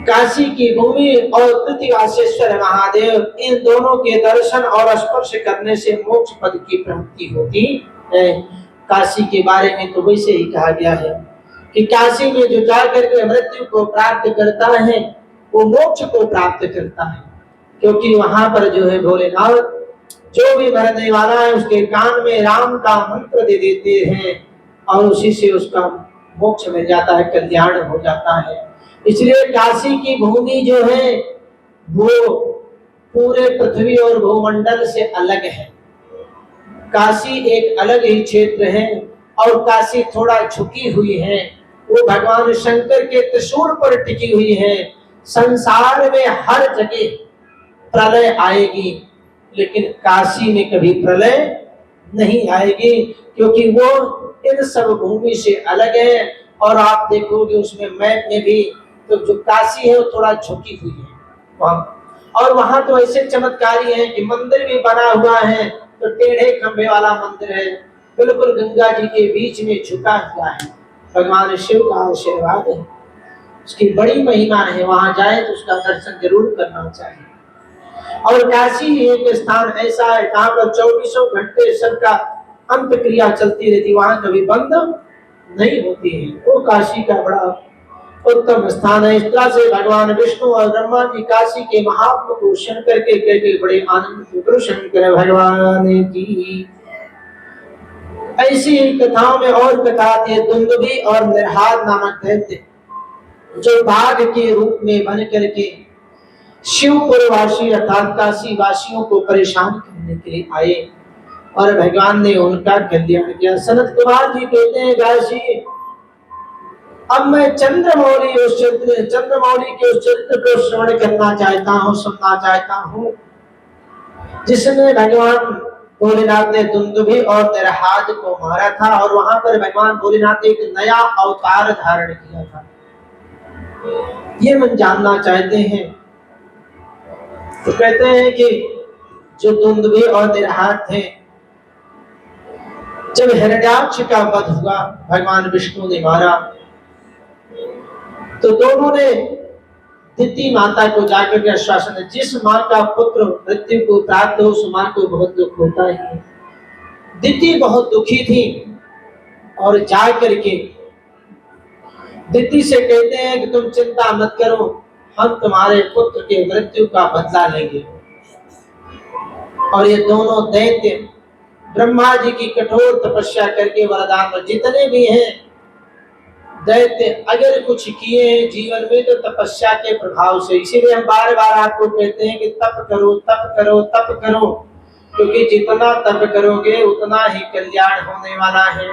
काशी की भूमि और कृतिवासेश्वर महादेव, इन दोनों के दर्शन और स्पर्श करने से मोक्ष पद की प्राप्ति होती है। काशी के बारे में तो वैसे ही कहा गया है कि काशी में जो जाकर के मृत्यु को प्राप्त करता है वो मोक्ष को प्राप्त करता है, क्योंकि वहां पर जो है भोलेनाथ जो भी मरने वाला है उसके कान में राम का मंत्र दे देते हैं और उसी से उसका मोक्ष मिल जाता है, कल्याण हो जाता है। इसलिए काशी की भूमि जो है वो पूरे पृथ्वी और भूमंडल से अलग है। काशी एक अलग ही क्षेत्र है और काशी थोड़ा झुकी हुई है, वो भगवान शंकर के त्रिशूल पर टिकी हुई है। संसार में हर जगह प्रलय आएगी, लेकिन काशी में कभी प्रलय नहीं आएगी, क्योंकि वो इन सब भूमि से अलग है। और आप देखोगे उसमें मैप में भी तो जो काशी है वो थोड़ा झुकी हुई है वहाँ। और वहां तो ऐसे चमत्कारी है कि मंदिर भी बना हुआ है तो टेढ़े खंभे वाला मंदिर है, बिल्कुल गंगा जी के बीच में झुका हुआ है। भगवान शिव का आशीर्वाद है, उसकी बड़ी महिमा है, वहां जाए तो उसका दर्शन जरूर करना चाहिए। और काशी एक स्थान ऐसा है जहाँ पर 24 घंटे सबका अंत क्रिया चलती रहती, वहां कभी बंद नहीं होती है। वो काशी का बड़ा उत्तम स्थान है। इस तरह से भगवान विष्णु और ब्रह्मा जी काशी के महात्म को शंकर के कहते बड़े आनंद से करो शंकर भगवान की। ऐसी कथाओं में और कथा आती है, दुंदुभी और निर्हाद नामक दैत्य जो बाघ के रूप में बन करके शिवपुरवासी अर्थात काशी वासियों को परेशान करने के लिए आए और भगवान ने उनका कल्याण किया। सनत कुमार जी कहते हैं, काशी अब मैं चंद्रमौली के उस चरित्र को श्रवण करना चाहता हूँ, सुनना चाहता हूँ, जिसमें भगवान भोलेनाथ ने दुंदुभी और निर्हाद को मारा था और वहां पर भगवान भोलेनाथ ने एक नया अवतार धारण किया था। ये मन जानना चाहते हैं। तो कहते हैं कि जो दुंदुभी और निर्हाद थे, जब हिरण्याक्ष का वध हुआ, भगवान विष्णु ने मारा, तो दोनों ने दिति माता को जाकर के आश्वासन दिया। जिस माँ का पुत्र मृत्यु को प्राप्त हो उस माँ को बहुत दुख होता है। दिति बहुत दुखी थी और जाकर के दिति से कहते हैं कि तुम चिंता मत करो, हम तुम्हारे पुत्र के मृत्यु का बदला लेंगे। और ये दोनों दैत्य ब्रह्मा जी की कठोर तपस्या करके वरदान जितने भी हैं दैत्य अगर कुछ किए हैं जीवन में तो तपस्या के प्रभाव से। इसीलिए हम बार बार आपको कहते हैं कि तप करो तप करो तप करो, क्योंकि जितना तप करोगे उतना ही कल्याण होने वाला है।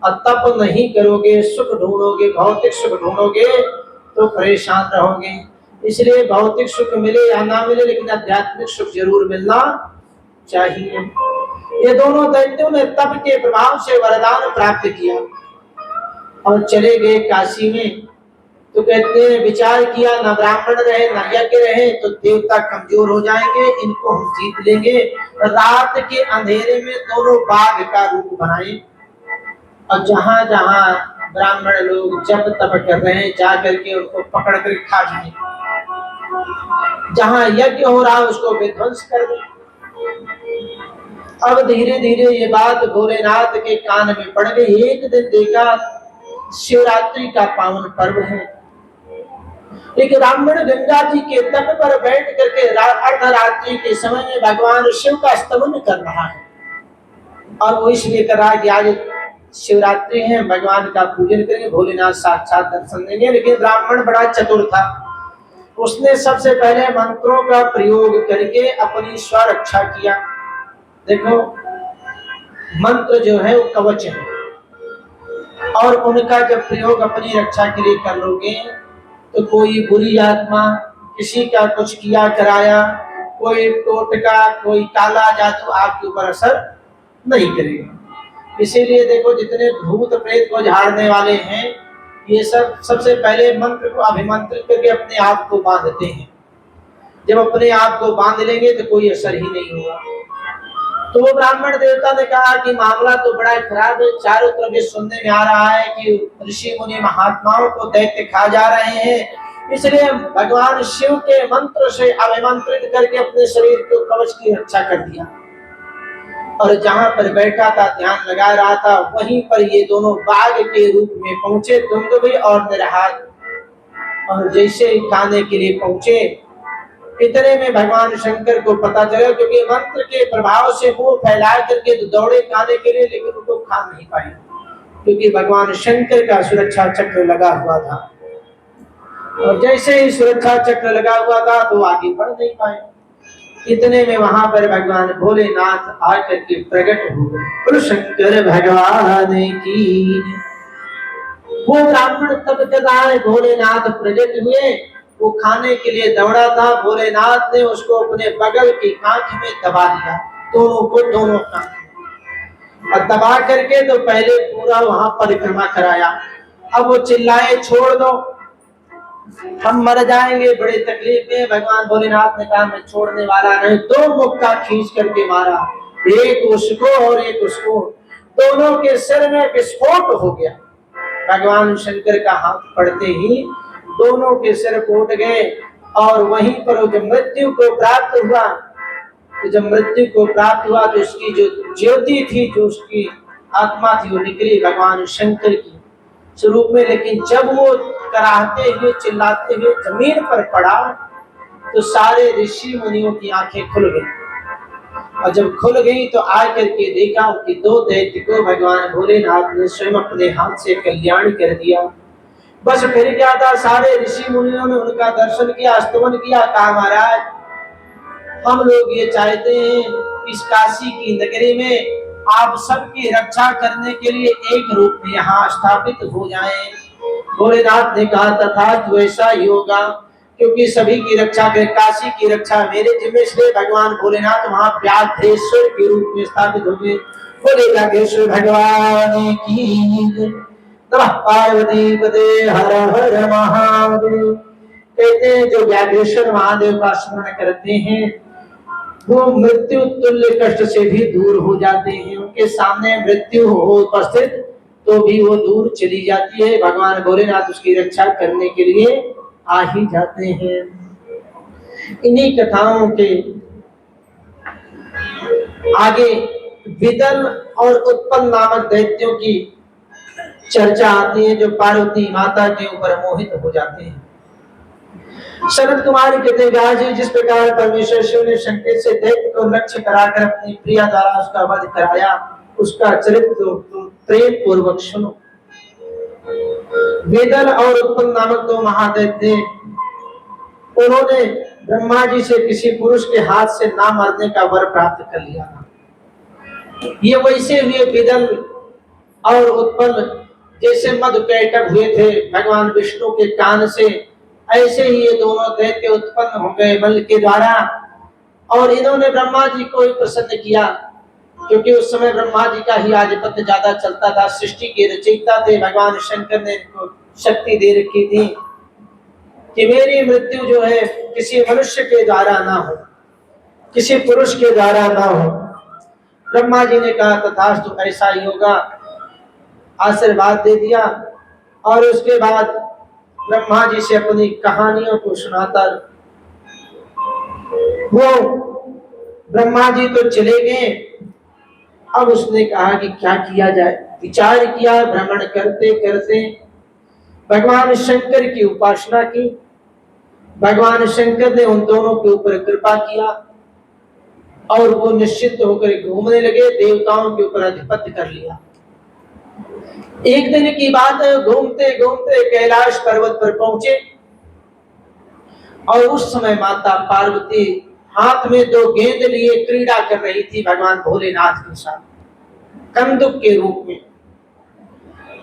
और तप नहीं करोगे, सुख ढूंढोगे, भौतिक सुख ढूंढोगे तो परेशान रहोगे। इसलिए भौतिक सुख मिले या ना मिले लेकिन आध्यात्मिक सुख जरूर मिलना चाहिए। ये दोनों दैत्यों ने तप के प्रभाव से वरदान प्राप्त किया और चले गए काशी में। तो कहते हैं विचार किया, न ब्राह्मण रहे न यज्ञ रहे तो देवता कमजोर हो जाएंगे, इनको हम जीत लेंगे। रात के अंधेरे में दोनों बाघ का रूप बनाए और जहां जहां ब्राह्मण लोग जप तप कर रहे हैं जा करके उनको पकड़ कर खा जाए, जहां यज्ञ हो रहा उसको विध्वंस कर दे। अब धीरे धीरे ये बात भोलेनाथ के कान में पड़ गई। एक दिन देखा शिवरात्रि का पावन पर्व है, एक ब्राह्मण गंगा जी के तट पर बैठ करके अर्धरात्रि के समय में भगवान शिव का स्तवन कर रहा है। और वो इसलिए कर रहा है कि आज शिवरात्रि है, भगवान का पूजन करेंगे, भोलेनाथ साक्षात दर्शन देंगे। लेकिन ब्राह्मण बड़ा चतुर था, उसने सबसे पहले मंत्रों का प्रयोग करके अपनी स्वरक्षा किया। देखो मंत्र जो है वो कवच है, और उनका जब प्रयोग अपनी रक्षा के लिए कर लोगे तो कोई बुरी आत्मा, किसी का कुछ किया कराया, कोई टोटका, कोई काला जादू आपके ऊपर असर नहीं करेगा। इसीलिए देखो जितने भूत प्रेत को झाड़ने वाले हैं ये सब सबसे पहले मंत्र को अभिमंत्रित करके अपने आप को बांधते हैं। जब अपने आप को बांध लेंगे तो कोई असर ही नहीं होगा। तो वो ब्राह्मण देवता ने कहा कि मामला तो बड़ा खराब है, चारों तरफ ये सुनने में आ रहा है कि ऋषि मुनि महात्माओं को दैत्य खा जा रहे हैं। इसलिए भगवान शिव के मंत्र से अभिमंत्रित करके अपने शरीर को कवच की रक्षा कर दिया। और जहां पर बैठा था ध्यान लगा रहा था वहीं पर ये दोनों बाघ के रूप में पहुंचे, दुंदुभि और निरहार। और जैसे ही खाने के लिए पहुंचे इतने में भगवान शंकर को पता चला, क्योंकि मंत्र के प्रभाव से वो फैला करके तो दौड़े खाने के लिए, लेकिन उनको खा नहीं पाए क्योंकि भगवान शंकर का सुरक्षा चक्र लगा हुआ था। और जैसे ही सुरक्षा चक्र लगा हुआ था तो आगे बढ़ नहीं पाए। इतने में वहां पर भगवान भोलेनाथ आकर के प्रकट हो गए। शंकर भगवान की वो ब्राह्मण तब कदाए भोलेनाथ प्रकट हुए, वो खाने के लिए दौड़ा था। भोलेनाथ ने उसको अपने बगल की आंख में दबा दिया, दोनों को दोनों आंख में, और दबा करके तो पहले पूरा वहां परिक्रमा कराया। अब वो चिल्लाए छोड़ दो हम मर जाएंगे, बड़े तकलीफ में। भगवान भोलेनाथ ने कहा मैं छोड़ने वाला नहीं। दो मुक्का खींच करके मारा, एक उसको और एक उसको, दोनों के सिर में विस्फोट हो गया। भगवान शंकर का हाथ पड़ते ही दोनों के सिर फूट गए। और वहीं पर जब मृत्यु को प्राप्त हुआ तो जब मृत्यु को प्राप्त हुआ तो उसकी जो ज्योति थी, जो उसकी आत्मा थी, वो निकली भगवान शंकर की स्वरूप में। लेकिन जब वो कराहते हुए चिल्लाते हुए जमीन पर पड़ा तो सारे ऋषि मुनियों की आंखें खुल गई। और जब खुल गई तो आकर के देखा कि दो दैत्य को भगवान भोलेनाथ ने स्वयं अपने हाथ से कल्याण कर दिया। बस फिर क्या था, सारे ऋषि मुनियों ने उनका दर्शन किया, स्तवन किया, कहा महाराज हम लोग ये चाहते हैं इस काशी की नगरी में आप सबकी रक्षा करने के लिए एक रूप में यहाँ स्थापित हो जाएं। भोलेनाथ ने कहा तथास्तु, वैसा ही होगा, क्योंकि सभी की रक्षा कर, काशी की रक्षा मेरे जिम्मे से। भगवान भोलेनाथ वहां व्याघ्रेश्वर के रूप में स्थापित हो गए। बोले व्याघ्रेश्वर भगवान की, नमः पार्वती पते हर हर महादेव। कहते हैं जो व्याघ्रेश्वर महादेव का स्मरण करते हैं वो मृत्यु तुल्य कष्ट से भी दूर हो जाते हैं। उनके सामने मृत्यु हो उपस्थित तो भी वो दूर चली जाती है। भगवान भोलेनाथ उसकी रक्षा करने के लिए आ ही जाते हैं। इन्हीं कथाओं के आगे विदल और उत्पन्न नामक दैत्यों की चर्चा आती है जो पार्वती माता के ऊपर मोहित हो जाते हैं। सनत कुमार कहते व्यास जी, जिस प्रकार परमेश्वर शिव ने शंकर से दैत्य को लक्ष्य कराकर अपनी प्रिया द्वारा उसका वध कराया, उसका चरित्र तुम प्रेम पूर्वक सुनो। वेदल और उत्पल नामक दो महादैत्य, उन्होंने ब्रह्मा जी से किसी पुरुष के हाथ से ना मरने का वर प्राप्त कर लिया था। ये वैसे हुए वेदल और उत्पल जैसे मधुकैटभ हुए थे भगवान विष्णु के कान से, ऐसे ही ये दोनों दैत्य उत्पन्न हो गए बल के द्वारा। और इन्होंने ब्रह्मा जी को ही प्रसन्न किया, क्योंकि उस समय ब्रह्मा जी का ही आधिपत्य ज्यादा चलता था, सृष्टि के रचयिता थे। भगवान शंकर ने इनको शक्ति दे रखी थी कि मेरी मृत्यु जो है किसी मनुष्य के द्वारा ना हो, किसी पुरुष के द्वारा ना हो। ब्रह्मा जी ने कहा तथास्तु, ऐसा ही होगा, आशीर्वाद दे दिया। और उसके बाद ब्रह्मा जी से अपनी कहानियों को सुनाता वो ब्रह्मा जी तो चले गए। अब उसने कहा कि क्या किया जाए, विचार किया, भ्रमण करते करते भगवान शंकर की उपासना की। भगवान शंकर ने उन दोनों के ऊपर कृपा किया और वो निश्चित होकर घूमने लगे, देवताओं के ऊपर अधिपत्य कर लिया। एक दिन की बात है, घूमते घूमते कैलाश पर्वत पर पहुंचे और उस समय माता पार्वती हाथ में दो गेंद लिए क्रीड़ा कर रही थी भगवान भोलेनाथ के साथ, कंदुक के रूप में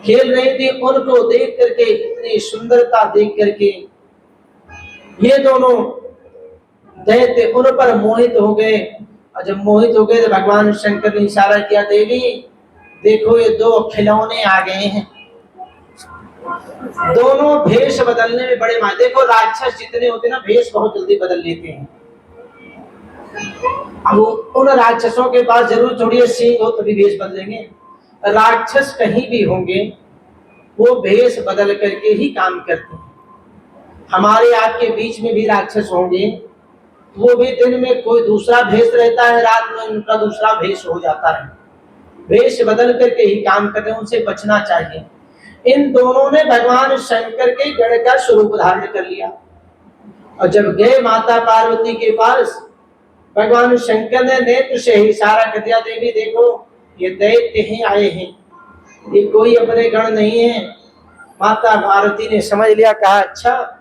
खेल रही थी। उनको देख करके, इतनी सुंदरता देख करके ये दोनों दैत्य उन पर मोहित हो गए। और जब मोहित हो गए तो भगवान शंकर ने इशारा किया, देवी देखो ये दो खिलौने आ गए हैं। दोनों भेष बदलने में बड़े माहिर। देखो राक्षस जितने होते ना, भेष बहुत जल्दी बदल लेते हैं। अब उन राक्षसों के पास जरूर थोड़ी सींग हो तभी भेष बदलेंगे। राक्षस कहीं भी होंगे वो भेष बदल करके ही काम करते हैं। हमारे आपके बीच में भी राक्षस होंगे, वो भी दिन में कोई दूसरा भेष रहता है, रात में उनका दूसरा भेष हो जाता है। भेष बदल करके ही काम करते हैं, उनसे बचना चाहिए। इन दोनों ने भगवान शंकर के गण का स्वरूप धारण कर लिया। और जब गए माता पार्वती के पास, भगवान शंकर ने नेत्र से ही इशारा कर दिया, देवी देखो ये दैत्य ही आए हैं, ये कोई अपने गण नहीं है। माता पार्वती ने समझ लिया, कहा अच्छा।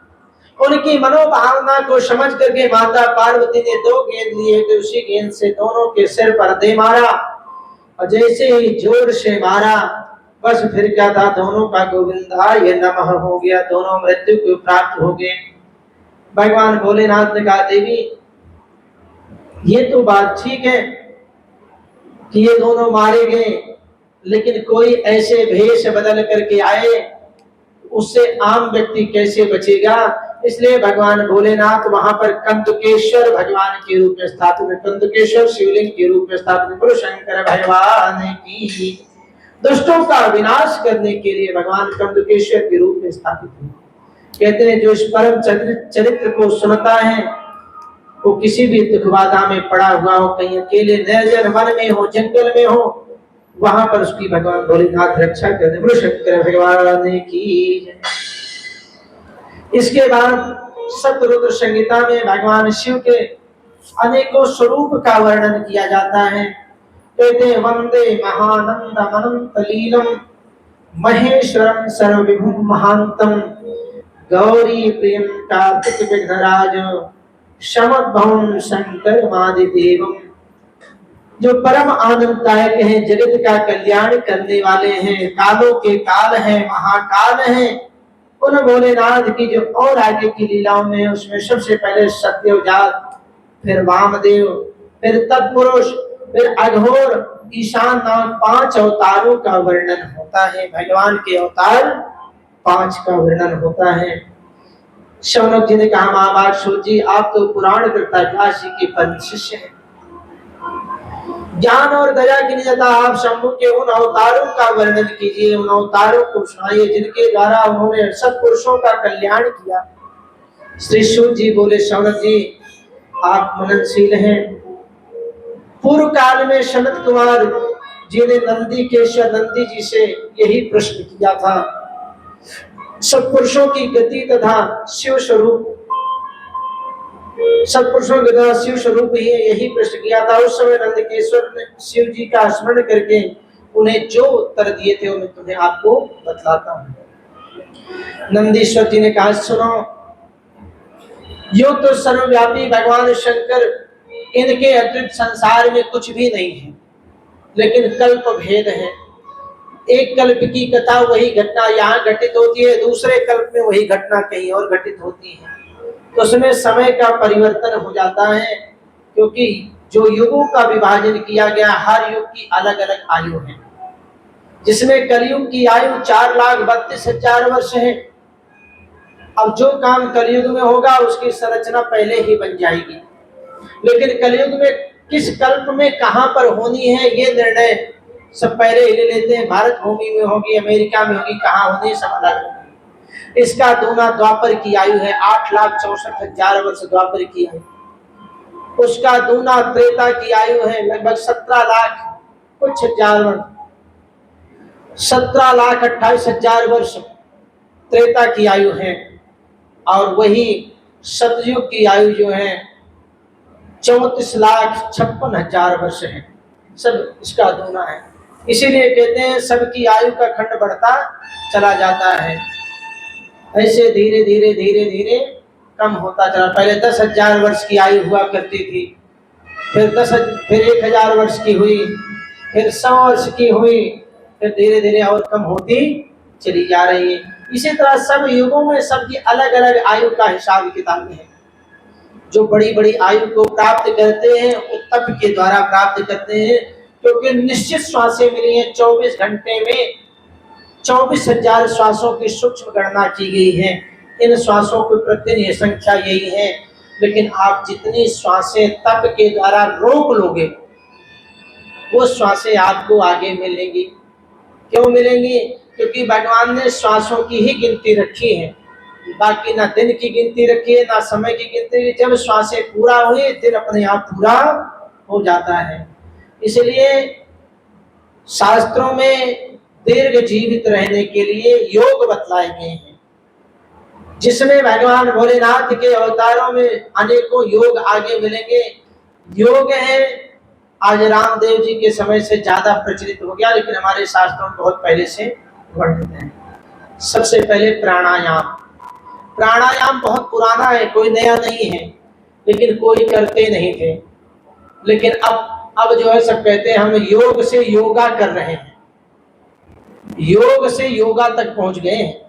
उनकी मनोभावना को समझ करके माता पार्वती ने दो गेंद लिए थे, उसी गेंद से दोनों के सिर पर दे मारा। और जैसे ही जोर से मारा, बस फिर क्या था, दोनों का गोविंदाय नमः हो गया, दोनों मृत्यु को प्राप्त हो गए। भगवान भोलेनाथ ने कहा, देवी ये तो बात ठीक है कि ये दोनों मारे गए, लेकिन कोई ऐसे भेष बदल करके आए, उससे आम व्यक्ति कैसे बचेगा। इसलिए भगवान भोलेनाथ वहां पर कंदुकेश्वर भगवान के रूप में स्थापित है। कंदुकेश्वर शिवलिंग के रूप में स्थापित। गुरु शंकर भगवान की दुष्टों का विनाश करने के लिए भगवान कंदुकेश्वर के रूप में स्थापित है। कहते हैं जो इस परम चरित्र को सुनता है वो किसी भी दुख बाधा में पड़ा हुआ हो, कहीं अकेले निर्जन वन में हो, जंगल में हो, वहां पर उसकी भगवान भोलेनाथ रक्षा करते। गुरु शंकर भगवान की। इसके बाद सतरुद्र संहिता में भगवान शिव के अनेकों स्वरूप का वर्णन किया जाता है। कहते हैं वंदे महानंद अनंत लीलम महेश्वरम सर्वविभुम महांतम गौरी प्रियम कार्तिक विघ्नराज समद्भवम शंकर मादिदेवम। जो परम आनंददायक हैं, जगत का कल्याण करने वाले हैं, कालों के काल हैं, महाकाल हैं, उन भोलेनाथ की जो और आगे की लीलाओं में, उसमें सबसे पहले सत्यवजात, फिर वामदेव, फिर तत्पुरुष, फिर अघोर, ईशान नाम 5 अवतारों का वर्णन होता है। भगवान के अवतार 5 का वर्णन होता है। शौनक जी ने कहा, महाभाग सूत जी आप तो पुराण करता व्यास जी के परम शिष्य हैं, ज्ञान और दया की निजता आप शंभु के उन अवतारों का वर्णन कीजिए, उन अवतारों को सुनाइए जिनके द्वारा उन्होंने सत्पुरुषों का कल्याण किया। श्री सूत जी बोले, शौनक जी आप मननशील हैं। पूर्व काल में सनत कुमार जी ने नंदी केशव नंदी जी से यही प्रश्न किया था। सत्पुरुषों की गति तथा शिव स्वरूप सत्पुरुषों के द्वारा शिव स्वरूप ही यही प्रश्न किया था। उस समय नंदकेश्वर ने शिव जी का स्मरण करके उन्हें जो उत्तर दिए थे मैं तुम्हें आपको बतलाता हूँ। नंदीश्वर जी ने कहा, सुनो, यो तो सर्वव्यापी भगवान शंकर, इनके अतिरिक्त संसार में कुछ भी नहीं है, लेकिन कल्प भेद है। एक कल्प की कथा वही घटना यहाँ घटित होती है, दूसरे कल्प में वही घटना कहीं और घटित होती है, तो उसमें समय का परिवर्तन हो जाता है, क्योंकि जो युगों का विभाजन किया गया, हर युग की अलग अलग आयु है। जिसमें कलयुग की आयु 4,32,000 वर्ष है। अब जो काम कलयुग में होगा उसकी संरचना पहले ही बन जाएगी, लेकिन कलयुग में किस कल्प में कहां पर होनी है ये निर्णय सब पहले ही ले लेते हैं। भारत भूमि में होगी, अमेरिका में होगी, कहां होनी सब अलग होगी। इसका दूना द्वापर की आयु है, 8,64,000 वर्ष द्वापर की आयु। उसका दूना त्रेता की आयु है, लगभग 17 लाख कुछ हजार वर्ष, 17,28,000 वर्ष त्रेता की आयु है। और वही सतयुग की आयु जो है 34,56,000 वर्ष है। सब इसका दूना है। इसीलिए कहते हैं सबकी आयु का खंड बढ़ता चला जाता है। ऐसे धीरे धीरे धीरे धीरे कम होता चला। पहले 10,000 वर्ष की आयु हुआ करती थी, फिर 1,000 वर्ष की हुई, फिर 100 वर्ष की हुई, फिर धीरे धीरे और कम होती चली जा रही है। इसी तरह सब युगों में सबकी अलग अलग आयु का हिसाब किताब है। जो बड़ी बड़ी आयु को प्राप्त करते हैं वो तप के द्वारा प्राप्त करते हैं, क्योंकि निश्चित श्वासें मिली हैं। 24 घंटे में 24,000 श्वासों की सूक्ष्म गणना की गई है। इन श्वासों की प्रतिदिन संख्या यही है, लेकिन आप जितनी श्वासें तप के द्वारा रोक लोगे वो श्वासें आपको आगे मिलेंगी। क्यों मिलेंगी? क्योंकि भगवान ने श्वासों की ही गिनती रखी है, बाकी ना दिन की गिनती रखी है ना समय की गिनती। जब श्वासें पूरा हुई दिन अपने आप पूरा हो जाता है। इसलिए शास्त्रों में दीर्घ जीवित रहने के लिए योग बतलाए गए हैं, जिसमें भगवान भोलेनाथ के अवतारों में अनेकों योग आगे मिलेंगे। योग है आज रामदेव जी के समय से ज्यादा प्रचलित हो गया, लेकिन हमारे शास्त्रों में बहुत पहले से वर्णित है। सबसे पहले प्राणायाम। प्राणायाम बहुत पुराना है, कोई नया नहीं है, लेकिन कोई करते नहीं थे। लेकिन अब जो है सब कहते हैं हम योग से योगा कर रहे हैं, योग से योगा तक पहुंच गए हैं।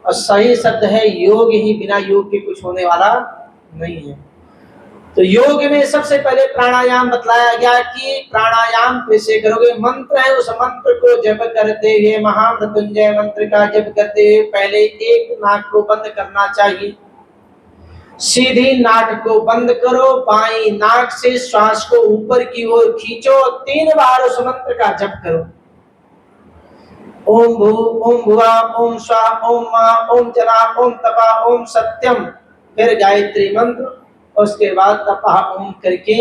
और सही शब्द है योग ही, बिना योग के कुछ होने वाला नहीं है। तो योग में सबसे पहले प्राणायाम बतलाया गया कि प्राणायाम कैसे करोगे। मंत्र है, उस मंत्र को जप करते हुए, महामृत्युंजय मंत्र का जप करते हुए पहले एक नाक को बंद करना चाहिए। सीधी नाक को बंद करो, बाई नाक से श्वास को ऊपर की ओर खींचो, 3 बार उस मंत्र का जप करो। ओम भू ओम भुवा ओम स्वा ओम मा ओम जना ओम तपा ओम सत्यम, फिर गायत्री मंत्र, उसके बाद तपा ओम करके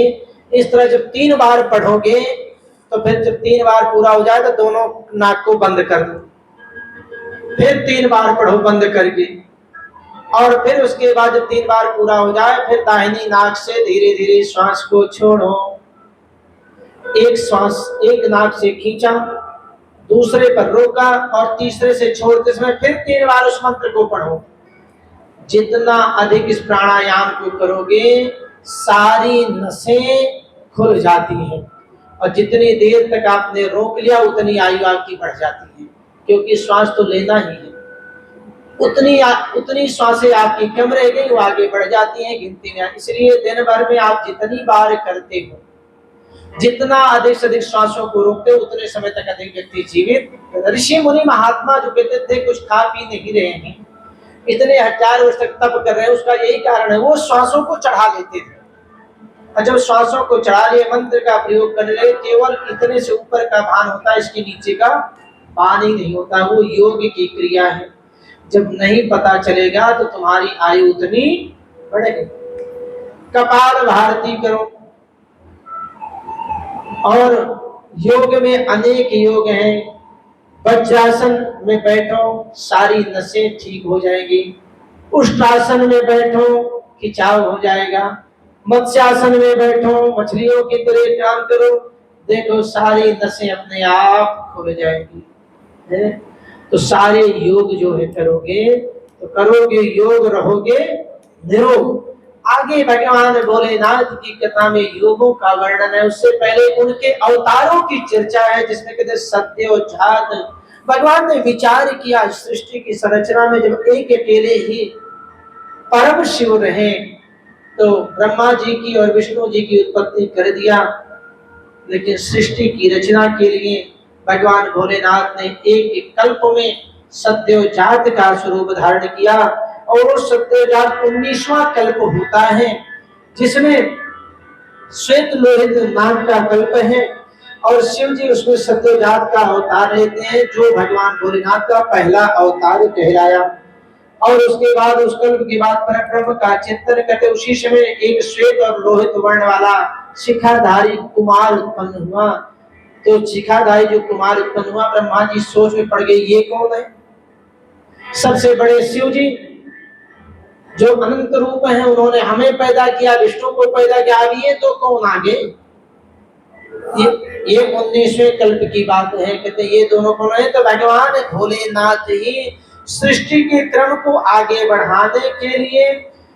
इस तरह जब 3 बार पढ़ोगे तो फिर जब 3 बार पूरा हो जाए तो दोनों नाक को बंद कर दो, फिर 3 बार पढ़ो बंद करके, और फिर उसके बाद जब 3 बार पूरा हो जाए फिर दाहिनी नाक से धीरे धीरे श्वास को छोड़ो। एक श्वास एक नाक से खींचा, दूसरे पर रोका और तीसरे से छोड़ते समय फिर 3 बार उस मंत्र को पढ़ो। जितना अधिक इस प्राणायाम को करोगे सारी नसें खुल जाती हैं, और जितनी देर तक आपने रोक लिया उतनी आयु आपकी बढ़ जाती है, क्योंकि श्वास तो लेना ही है। उतनी श्वासें आपकी कम रह गई, वो आगे बढ़ जाती हैं गिनती में। इसलिए दिन भर में आप जितनी बार करते हो, जितना अधिक से अधिक श्वासों को रोकते हो, उतने समय तक अधिक व्यक्ति जीवित। ऋषि मुनि महात्मा जो कहते थे कुछ खा पी नहीं रहे हैं, इतने 1000 वर्ष तक तप कर रहे हैं, उसका यही कारण है वो श्वासों को चढ़ा लेते थे। और जब श्वासों को चढ़ा लिए, मंत्र का प्रयोग कर ले, केवल इतने से ऊपर का भान होता है, इसके नीचे का भान ही नहीं होता। वो योग की क्रिया है। जब नहीं पता चलेगा तो तुम्हारी आयु उतनी बढ़ेगी। कपाल भारती करो, और योग में अनेक योग हैं। वज्रासन में बैठो, सारी नसें ठीक हो जाएंगी। उष्टासन में बैठो, खिंचाव हो जाएगा। मत्स्यासन में बैठो, मछलियों की तरह काम करो, देखो सारी नसें अपने आप खुल जाएगी है। तो सारे योग जो है करोगे तो करोगे योग, रहोगे निरोग। आगे भगवान भोलेनाथ की कथा में योगों का वर्णन है, उससे पहले उनके अवतारों की चर्चा है, जिसमें कहते सत्योजात। भगवान ने विचार किया सृष्टि की संरचना में, जब एक अकेले ही परम शिव रहे तो ब्रह्मा जी की और विष्णु जी की उत्पत्ति कर दिया, लेकिन सृष्टि की रचना के लिए भगवान भोलेनाथ ने एक एक कल्प में सत्योजात का स्वरूप धारण किया। और वो सत्योजात 19वां कल्प होता है, जिसमें श्वेत लोहित नाम का कल्प है और शिव जी उसमें सत्योजात का अवतार लेते हैं, जो भगवान भोलेनाथ का पहला अवतार कहलाया। और उसके बाद उस कल्प के बाद परब्रह्म का चिंतन करते उसी समय एक श्वेत और लोहित वर्ण वाला शिखाधारी कुमार उत्पन्न हुआ। तो शिखाधारी जो कुमार उत्पन्न हुआ, ब्रह्मा जी सोच में पड़ गए, ये कौन है? सबसे बड़े शिव जी जो अनंत रूप है, उन्होंने हमें पैदा किया, विष्णु को पैदा किया, अब ये तो कौन आगे? ये 19वें कल्प की बात है। कहते ये दोनों कौन है? तो भगवान भोलेनाथ ही सृष्टि के क्रम को आगे बढ़ाने के लिए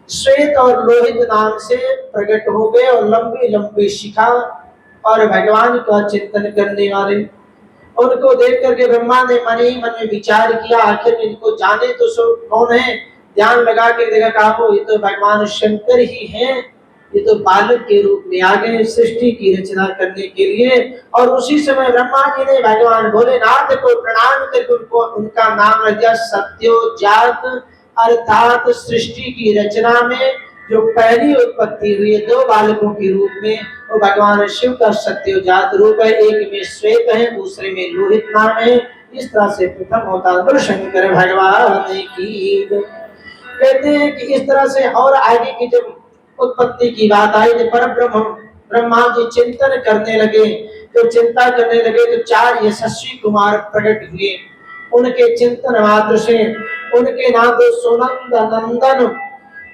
श्वेत और लोहित नाम से प्रकट हो गए और लंबी लंबी शिखा और भगवान का चिंतन करने वाले। उनको देख करके ब्रह्मा ने मन ही मन में विचार किया, आखिर इनको जाने तो सब कौन है। ध्यान लगा के देखा, कहा ये तो भगवान शंकर ही हैं, ये तो बालक के रूप में आ गए सृष्टि की रचना करने के लिए। और उसी समय ब्रह्मा जी ने भगवान भोलेनाथ को प्रणाम करके उनको उनका नाम रख दिया सत्योजात, अर्थात सृष्टि की रचना में जो पहली उत्पत्ति हुई है 2 बालकों के रूप में, वो भगवान शिव का सत्योजात रूप है। एक में श्वेत है, दूसरे में लोहित नाम है। इस तरह से प्रथम अवतार शंकर भगवान की। कहते हैं कि इस तरह से और आगे की जब उत्पत्ति की बात आई तो परब्रह्म ब्रह्मा जी चिंतन करने लगे। तो चिंता करने लगे तो 4 यशस्वी कुमार प्रकट हुए। उनके चिंतन मात्र से उनके नाम तो सुनंद, नंदन,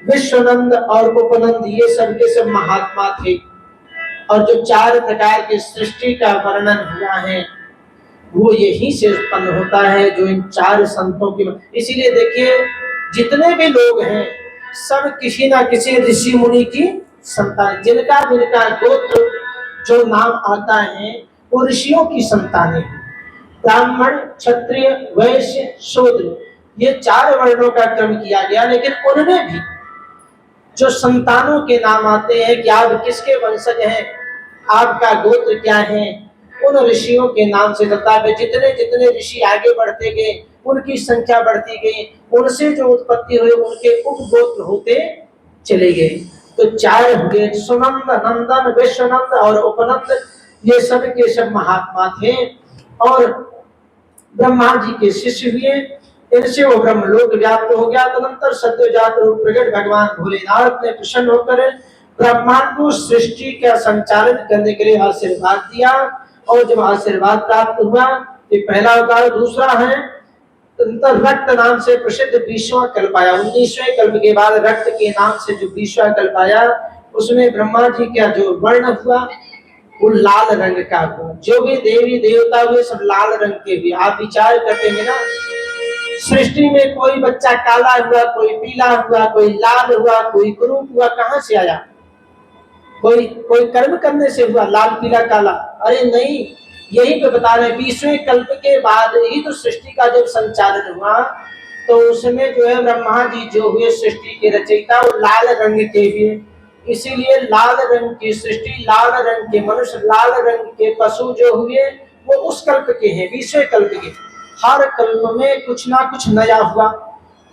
विश्वनंद और उपनंद, ये सब के सब महात्मा थे। और जो 4 प्रकार के सृष्टि का वर्णन हुआ है वो यही से उत्पन्न होता है, जो इन 4 संतों की। इसीलिए देखिए जितने भी लोग हैं सब किसी ना किसी ऋषि मुनि की संतान, जिनका जिनका गोत्र जो नाम आता है वो ऋषियों की संतानें हैं। ब्राह्मण, क्षत्रिय, वैश्य, शूद्र, ये 4 वर्णों का क्रम किया गया, लेकिन उनमें भी जो संतानों के नाम आते हैं कि आप किसके वंशज हैं, आपका गोत्र क्या है, उन ऋषियों के नाम से चलता है। जितने जितने ऋषि आगे बढ़ते गए उनकी संख्या बढ़ती गई, उनसे जो उत्पत्ति हुई उनके उपगोत्र होते चले गए। तो 4 हुए, सुनंद, नंदन, विश्वनंद और उपनंद, ये सब के सब महात्मा थे और ब्रह्मा जी के शिष्य हुए। इनसे वो ब्रह्मलोक व्याप्त हो गया। तदनंतर सत्योजात रूप प्रकट भगवान भोलेनाथ ने प्रसन्न होकर ब्रह्मांड को सृष्टि का संचालन करने के लिए आशीर्वाद दिया। और जब आशीर्वाद प्राप्त हुआ ये पहला अवतार। दूसरा है रक्त नाम से प्रसिद्ध 20वां कल्प आया। 19वें कल्प के बाद रक्त के नाम से जो 20वां कल्प आया उसमें ब्रह्मा जी का जो वर्ण हुआ वो लाल रंग का हुआ। जो भी देवी देवता हुए सब लाल रंग के हुए। आप विचार करते हैं ना, सृष्टि में कोई बच्चा काला हुआ, कोई पीला हुआ, कोई लाल हुआ, कोई कुरूप हुआ, कहां से आया? कोई कोई कर्म करने से हुआ लाल पीला काला? अरे नहीं, यही तो बता रहे 20वें कल्प के बाद ही तो सृष्टि का जब संचालन हुआ तो उसमें जो है ब्रह्मा जी जो हुए सृष्टि के रचयिता वो लाल रंग के हुए। इसीलिए लाल रंग की सृष्टि, लाल रंग के मनुष्य, लाल रंग के पशु जो हुए वो उस कल्प के हैं, 20वें कल्प के। हर कल्प में कुछ ना कुछ नया हुआ,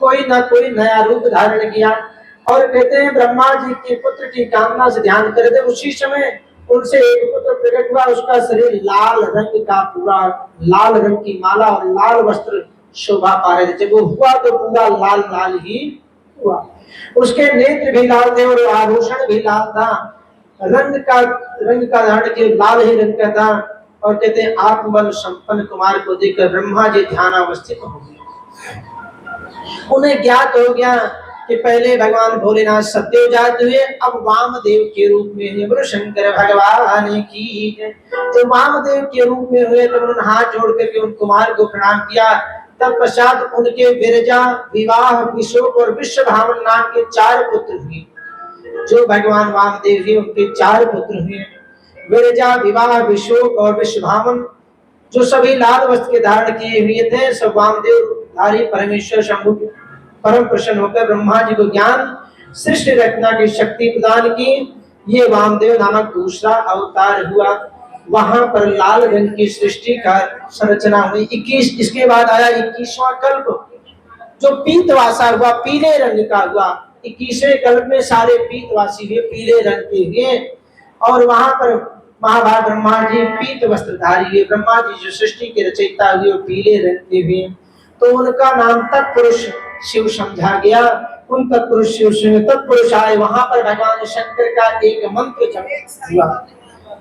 कोई ना कोई नया रूप धारण किया। और कहते हैं ब्रह्मा जी के पुत्र की कामना से ध्यान करे थे, उसी समय उनसे एक पुत्र प्रकट हुआ। उसका शरीर लाल रंग का, पूरा लाल रंग की माला और लाल वस्त्र शोभा पा रहे थे। जब वो हुआ तो पूरा लाल लाल ही हुआ। उसके नेत्र भी लाल थे और आभूषण भी लाल था। रंग का धारण किया लाल ही रंग का था। और कहते हैं आत्मबल संपन्न कुमार को देखकर ब्रह्मा जी ध्यान अवस्थित हो गए। उन्हें ज्ञात हो गया कि पहले भगवान भोलेनाथ सत्यव जात हुए, अब वामदेव के रूप में हुए। बोलो शंकर भगवान की जय। तो वामदेव के रूप में हुए तो उन्होंने हाथ जोड़ करके उन कुमार को प्रणाम किया। तत्पश्चात उनके विरजा, विवाह, विशोक और विश्वभावन नाम के 4 पुत्र हुए। जो भगवान वामदेव जी उनके 4 पुत्र हुए, विरजा, विवाह, विशोक और विश्वभावन, जो सभी लाल वस्त्र के धारण किए हुए थे। सब वामदेव धारी परमेश्वर शंभु परम प्रसन्न होकर ब्रह्मा जी को ज्ञान सृष्टि रचना की शक्ति प्रदान की। ये वामदेव नामक दूसरा अवतार हुआ। वहां पर लाल रंग की सृष्टि का संरचना हुई। 21 इसके बाद आया 21वां कल्प, जो पीतवासा हुआ, पीले रंग का हुआ। 21वें कल्प में सारे पीतवासी हुए, पीले रंग के हुए। और वहां पर महाभाग ब्रह्मा जी पीत वस्त्रधारी हुए। ब्रह्मा जी जो सृष्टि के रचयिता हुए वो पीले रंग के हुए, तो उनका नाम तत्पुरुष शिव समझा गया। उन तत्पुरुष शिव से तत्पुरुष आए। वहां पर भगवान शंकर का एक मंत्र जप हुआ,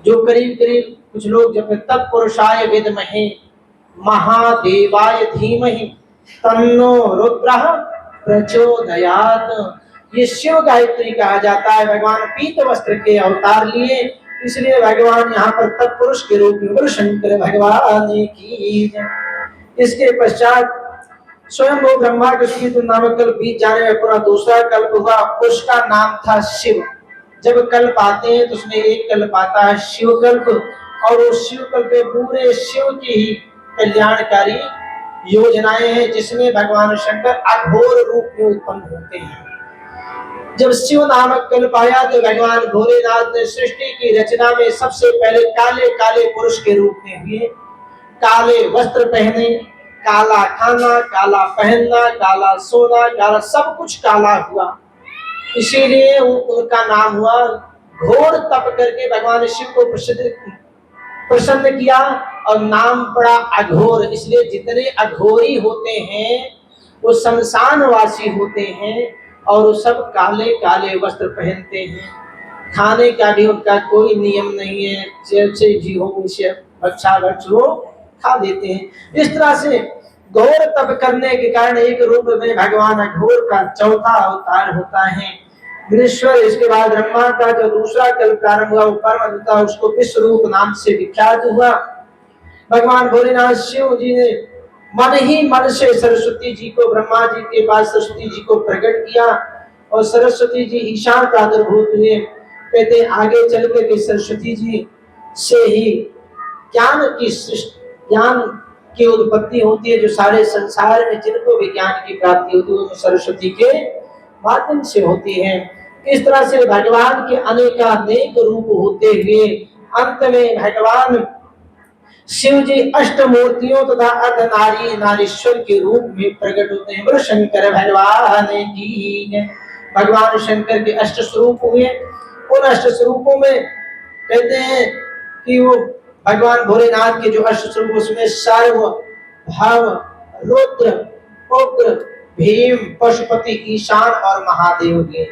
जो करीब करीब कुछ लोग जब तत्पुरुषाय विद्महे महादेवाय धीमहि तन्नो रुद्रः प्रचोदयात्। ये शिव गायत्री कहा जाता है। भगवान पीत वस्त्र के अवतार लिए, इसलिए भगवान यहाँ पर तत्पुरुष के रूप में। बोलो शंकर भगवान की जय। इसके पश्चात स्वयं वो ब्रह्मा के नामक कल्प बीत जाने में पूरा दूसरा कल्प हुआ। उसका नाम था शिव। जब कल्प आते हैं तो उसमें एक कल्प आता है शिव कल्प, और उस शिव कल्प में पूरे शिव की ही कल्याणकारी योजनाएं हैं, जिसमें भगवान शंकर अघोर रूप में उत्पन्न होते हैं। जब शिव नामक कल्प आया तो भगवान भोलेनाथ ने सृष्टि की रचना में सबसे पहले काले काले पुरुष के रूप में हुए। काले वस्त्र पहने, काला खाना, काला पहनना, काला सोना, काला सब कुछ काला हुआ। इसीलिए उनका नाम हुआ। घोर तप करके भगवान शिव को प्रसन्न किया और नाम पड़ा अघोर। इसलिए जितने अघोरी होते हैं वो शमशानवासी होते हैं, और वो सब काले काले वस्त्र पहनते हैं। खाने का भी उनका कोई नियम नहीं है, जैसे भी हो उसे अच्छा भक्ष हो खा देते हैं। इस तरह से घोर तप करने के कारण एक रूप में भगवान अघोर का चौथा अवतार होता है ग्रीश्वर। इसके बाद ब्रह्मा का जो दूसरा कल्प प्रारंभ हुआ वो परम था, उसको विश्व रूप नाम से विख्यात हुआ। भगवान भोलेनाथ शिव जी ने मन ही मन से सरस्वती जी को, ब्रह्मा जी के पास सरस्वती जी को प्रकट किया, और सरस्वती जी ईशान प्रादुर्भूत हुए। कहते आगे चल के सरस्वती जी से ही ज्ञान की उत्पत्ति होती है। जो सारे संसार में जिनको भी ज्ञान की प्राप्ति होती है वो सरस्वती के माध्यम से होती है। इस तरह से भगवान के अनेकानेक रूप होते हुए अंत में भगवान शिव जी अष्टमूर्तियों तथा अर्धनारी नारीश्वर के रूप में प्रकट होते हैं। बोलो शंकर भगवान की। भगवान शंकर के अष्ट स्वरूप हुए। उन अष्ट स्वरूपों में कहते हैं कि वो भगवान भोलेनाथ के जो अष्ट स्वरूप उसमें सर्व, भव, रुद्र, उग्र, भीम, पशुपति, ईशान और महादेव हुए।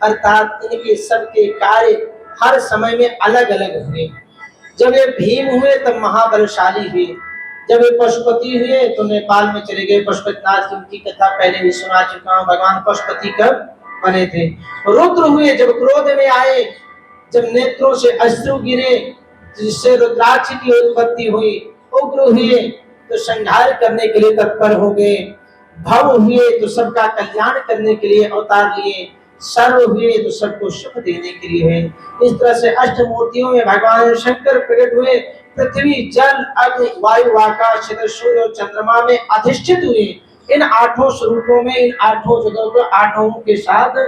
अर्थात इनके सबके कार्य हर समय में अलग अलग हुए। जब ये भीम हुए तब महाबलशाली हुए। जब ये पशुपति हुए तो नेपाल में चले गए। पशुपतिनाथ की उनकी कथा पहले भी सुना चुका हूँ। भगवान पशुपति कब बने थे। रुद्र हुए जब क्रोध में आए, जब नेत्रों से अश्रु गिरे, जिससे रुद्राक्ष की उत्पत्ति हुई। उग्र हुए तो संहार करने के लिए तत्पर हो गए। भव हुए तो सबका कल्याण करने के लिए अवतार लिए। सर्व हुए तो सबको सुख देने के लिए है। इस तरह से अष्टमूर्तियों में भगवान शंकर प्रकट हुए। पृथ्वी, जल, अग्नि, वायु, आकाश, सूर्य और चंद्रमा में अधिष्ठित हुए। इन 8 स्वरूपों में, इन 8 जगहों पर 8 के साथ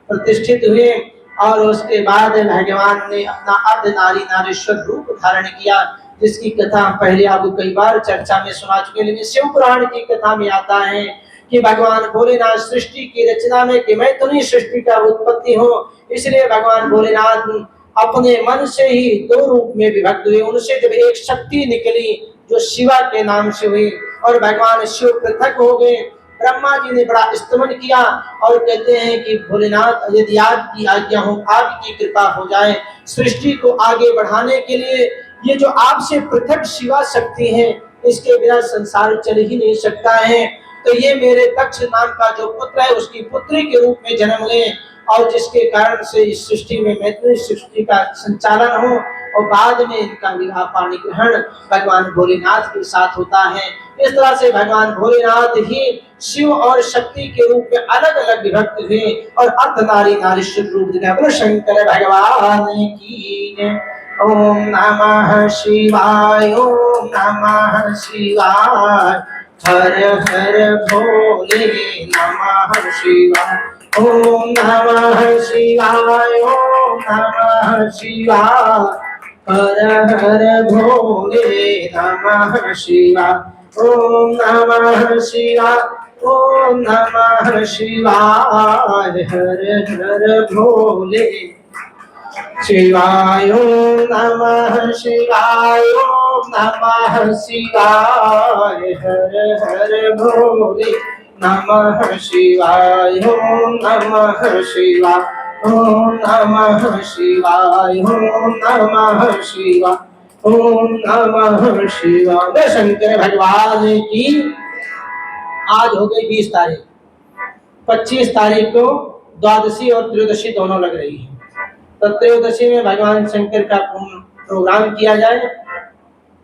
प्रतिष्ठित हुए। और उसके बाद भगवान ने अपना अर्धनारी नारीश्वर रूप धारण किया, जिसकी कथा पहले आपको कई बार चर्चा में सुना चुके। लेकिन शिव पुराण की कथा में आता है कि भगवान भोलेनाथ सृष्टि की रचना में कि मैं तुम्ही सृष्टि का उत्पत्ति हो, इसलिए भगवान भोलेनाथ अपने मन से ही 2 रूप में विभक्त हुए। उनसे जब एक शक्ति निकली जो शिवा के नाम से हुई, और भगवान शिव पृथक हो गए। ब्रह्मा जी ने बड़ा स्तमन किया और कहते हैं कि भोलेनाथ यदि आपकी आज्ञा हो, आपकी कृपा हो जाए, सृष्टि को आगे बढ़ाने के लिए ये जो आपसे पृथक शिवा शक्ति है, इसके बिना संसार चल ही नहीं सकता है। तो ये मेरे दक्ष नाम का जो पुत्र है उसकी पुत्री के रूप में जन्म लें और जिसके कारण से इस सृष्टि में मैत्री सृष्टि का संचालन हो और बाद में इनका विवाह पाणी ग्रहण भगवान भोलेनाथ के साथ होता है। इस तरह से भगवान भोलेनाथ ही शिव और शक्ति के रूप में अलग अलग विभक्त हुए और अर्ध नारी नारीश्वर रूप दिखाया। बोलो शंकर भगवान की जय। ओम नमः शिवाय, ओम नमः शिवाय, हर हर भोले नमः शिवाय। ओम नमः शिवाय, ओम नमः शिवाय, हर हर भोले नमः शिवाय। ओम नमः शिवाय, ओम नमः शिवाय, हर हर भोले शिवाय। ओम नमः शिवाय, ओम नमः शिवाय, हर हर भोले नमः शिवाय। ओम नमः शिवाय, ओम नमः शिवाय, ओम नमः शिवाय, ओम नमः शिवाय। शंकर भगवान की आज हो गई 20 तारीख, 25 तारीख को द्वादशी और त्रयोदशी दोनों लग रही है। तो त्रयोदशी में भगवान शंकर का प्रोग्राम किया जाए,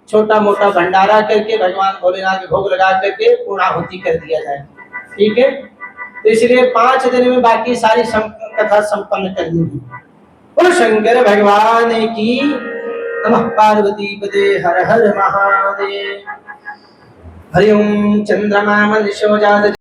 छोटा मोटा भंडारा करके भगवान भोलेनाथ के भोग लगा करके पूर्णाहुति कर दिया जाए। ठीक है, तो इसलिए 5 दिन में बाकी सारी कथा संपन्न करनी है। बोलो शंकर भगवान की। नमः पार्वती पते हर हर महादेव। हरि ओम। चंद्रमा मनुष्यो जात